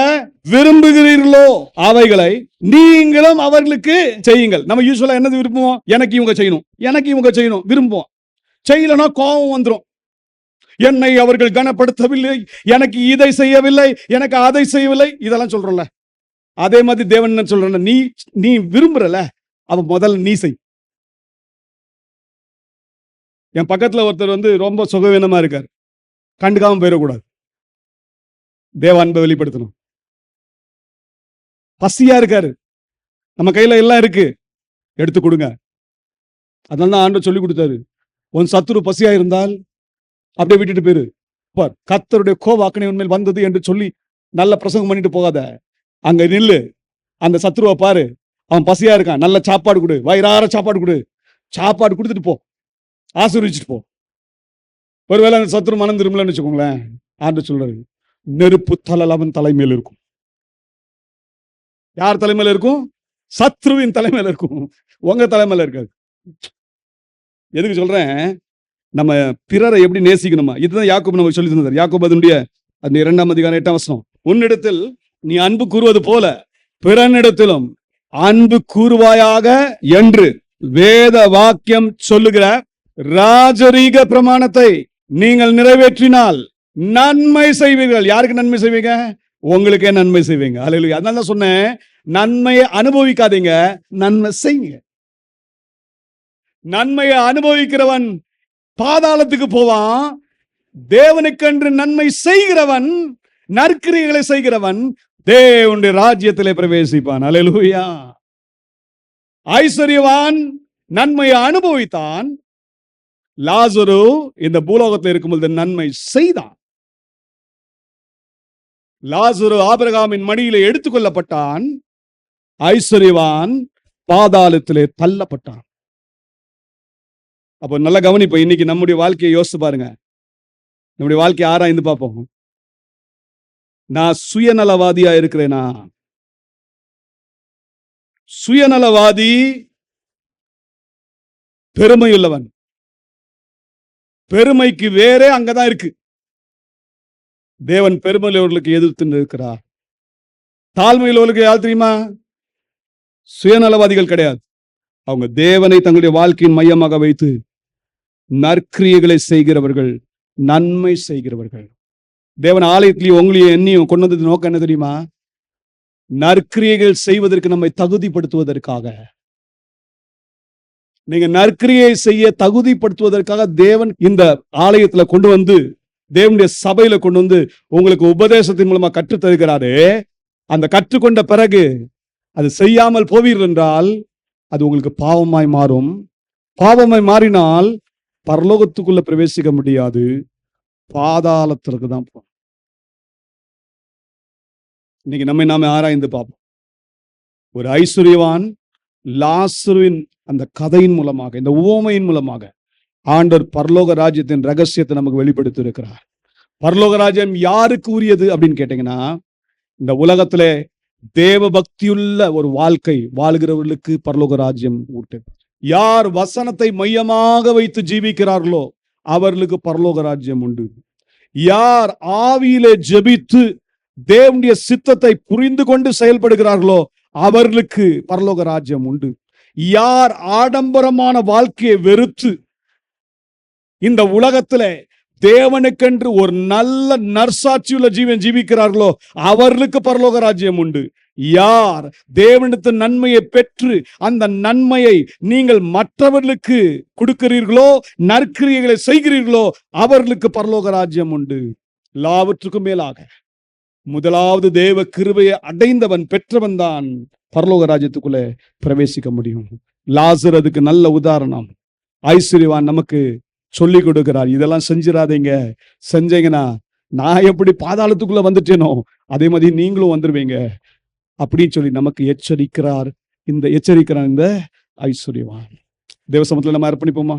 A: விரும்புகிறீர்களோ அவைகளை நீங்களும் அவர்களுக்கு செய்யுங்கள். நம்ம யூசுவலா என்னது விரும்புவோம்? எனக்கு இவங்க செய்யணும் விரும்புவோம். செய்யலனா கோபம் வந்துடும். என்னை அவர்கள் கனப்படுத்தவில்லை, எனக்கு இதை செய்யவில்லை, எனக்கு அதை செய்யவில்லை, இதெல்லாம் சொல்றோம்ல. அதே மாதிரி தேவன் என்ன சொல்ற, நீ விரும்புறல, அவ முதல்ல நீ செய். என் பக்கத்துல ஒருத்தர் ரொம்ப சுகவீனமா இருக்காரு. கண்டுக்காம போயிடக்கூடாது. தேவ அன்பை வெளிப்படுத்தணும். பசியா இருக்காரு, நம்ம கையில எல்லாம் இருக்கு, எடுத்து கொடுங்க. அதனால ஆண்டவர் சொல்லி கொடுத்தாரு, உன் சத்துரு பசியா இருந்தால் அப்படியே விட்டுட்டு போயிரு. கர்த்தருடைய கோவாக்கினை உன்மேல் வந்தது என்று சொல்லி நல்ல பிரசங்கம் பண்ணிட்டு போகாத. அங்க நில்லு, அந்த சத்துருவை பாரு, அவன் பசியா இருக்கான், நல்ல சாப்பாடு கொடு, வயிறார சாப்பாடு கொடு, சாப்பாடு கொடுத்துட்டு போ, ஆசீர்வதிச்சுட்டு போ. ஒருவேளை அந்த சத்துரு மனம் திரும்பலன்னு வச்சுக்கோங்களேன், ஆண்டவர் சொல்றாரு, நெருப்பு தழல் அவன் தலைமையில் இருக்கும். யார் தலைமையில இருக்கும்? சத்ருவின் தலைமையில இருக்கும், உங்க தலைமையில இருக்காது. எதுக்கு சொல்றேன்? நம்ம பிறரை எப்படி நேசிக்கணுமா, இதுதான் யாக்கோபு நமக்கு சொல்லி தந்தார். யாக்கோபு அதனுடைய 2ஆம் அதிகாரம் 8ஆம் வசனம், உன்னிடத்தில் நீ அன்பு கூறுவது போல பிறனிடத்திலும் அன்பு கூறுவாயாக என்று வேத வாக்கியம் சொல்லுகிற ராஜரீக பிரமாணத்தை நீங்கள் நிறைவேற்றினால் நன்மை செய்வீர்கள். யாருக்கு நன்மை செய்வீங்க? உங்களுக்கே நன்மை செய்வீங்க. அல்லேலூயா. அதனால தான் சொன்னேன், நன்மையை அனுபவிக்காதீங்க, நன்மை செய்யுங்க. நன்மையை அனுபவிக்கிறவன் பாதாளத்துக்கு போவான். தேவனுக்கென்று நன்மை செய்கிறவன், நற்கிரியைகளை செய்கிறவன் தேவனுடைய ராஜ்யத்திலே பிரவேசிப்பான். அல்லேலூயா. ஐஸ்வர்யவான் நன்மையை அனுபவித்தான். லாசரு இந்த பூலோகத்தில் இருக்கும்போது நன்மை செய்தான். லாசரு ஆபிரகாமின் மடியிலே எடுத்துக்கொள்ளப்பட்டான். ஐஸ்வர்யவான் பாதாளத்திலே தள்ளப்பட்டான். அப்போ நல்ல கவனிப்போம். இன்னைக்கு நம்முடைய வாழ்க்கையை யோசித்து பாருங்க. நம்முடைய வாழ்க்கையை ஆராய்ந்து பார்ப்போம். நான் சுயநலவாதியா இருக்கிறேனா? சுயநலவாதி பெருமையுள்ளவன். பெருமைக்கு வேறே அங்கதான் இருக்கு. தேவன் பெருமையுள்ளவர்களுக்கு எதிர்த்து இருக்கிறார். தாழ்மையுள்ளவர்களுக்கு யார் தெரியுமா? சுயநலவாதிகள் கிடையாது. அவங்க தேவனை தங்களுடைய வாழ்க்கையின் மையமாக வைத்து நற்கிரியைகளை செய்கிறவர்கள், நன்மை செய்கிறவர்கள். தேவன் ஆலயத்திலேயே உங்களையும் என்னையும் கொண்டு வந்தது நோக்கம் என்ன தெரியுமா? நற்கிரியைகள் செய்வதற்கு நம்மை தகுதிப்படுத்துவதற்காக. நீங்க நற்கிரியை செய்ய தகுதிப்படுத்துவதற்காக தேவன் இந்த ஆலயத்துல கொண்டு வந்து, தேவனுடைய சபையில கொண்டு வந்து உங்களுக்கு உபதேசத்தின் மூலமா கற்றுத் தருகிறாரு. அந்த கற்றுக்கொண்ட பிறகு அது செய்யாமல் போவீர்கள் என்றால் அது உங்களுக்கு பாவமாய் மாறும். பாவமாய் மாறினால் பரலோகத்துக்குள்ள பிரவேசிக்க முடியாது, பாதாளத்திற்கு தான் போகும். இன்னைக்கு நம்மை நாம ஆராய்ந்து பார்ப்போம். ஒரு ஐஸ்வர்யவான் லாசருவின் அந்த கதையின் மூலமாக, இந்த உவமையின் மூலமாக ஆண்டவர் பரலோக ராஜ்யத்தின் ரகசியத்தை நமக்கு வெளிப்படுத்தி இருக்கிறார். பரலோக ராஜ்யம் யாருக்கு உரியது அப்படின்னு கேட்டீங்கன்னா, இந்த உலகத்திலே தேவ பக்தியுள்ள ஒரு வாழ்க்கை வாழ்கிறவர்களுக்கு பரலோக ராஜ்யம் உண்டு. யார் வசனத்தை மையமாக வைத்து ஜீவிக்கிறார்களோ அவர்களுக்கு பரலோக ராஜ்யம் உண்டு. யார் ஆவியிலே ஜெபித்து தேவனுடைய சித்தத்தை புரிந்து கொண்டு செயல்படுகிறார்களோ அவர்களுக்கு பரலோக ராஜ்யம் உண்டு. யார் ஆடம்பரமான வாழ்க்கையை வெறுத்து இந்த உலகத்திலே தேவனுக்கென்று ஒரு நல்ல நற்சாட்சியுள்ள ஜீவன் ஜீவிக்கிறார்களோ அவர்களுக்கு பரலோக ராஜ்யம் உண்டு. யார் தேவனிடத்தின் நன்மையை பெற்று அந்த நன்மையை நீங்கள் மற்றவர்களுக்கு கொடுக்கிறீர்களோ, நற்கிரியைகளை செய்கிறீர்களோ அவர்களுக்கு பரலோக ராஜ்யம் உண்டு. எல்லாவற்றுக்கும் மேலாக முதலாவது தேவ கிருபையை அடைந்தவன், பெற்றவன் தான் பரலோக ராஜ்யத்துக்குள்ளே பிரவேசிக்க முடியும். லாசர் அதுக்கு நல்ல உதாரணம். ஐஸ்வர்யவான் நமக்கு சொல்லி கொடுக்கிறார், இதெல்லாம் செஞ்சிடாதீங்க, செஞ்சீங்கன்னா நான் எப்படி பாதாளத்துக்குள்ள வந்துட்டேனோ அதே மாதிரி நீங்களும் வந்துருவீங்க அப்படின்னு சொல்லி நமக்கு எச்சரிக்கிறார் இந்த ஐஸ்வர்யவான். தேவ சமூகத்துல நம்ம அர்ப்பணிப்போமா?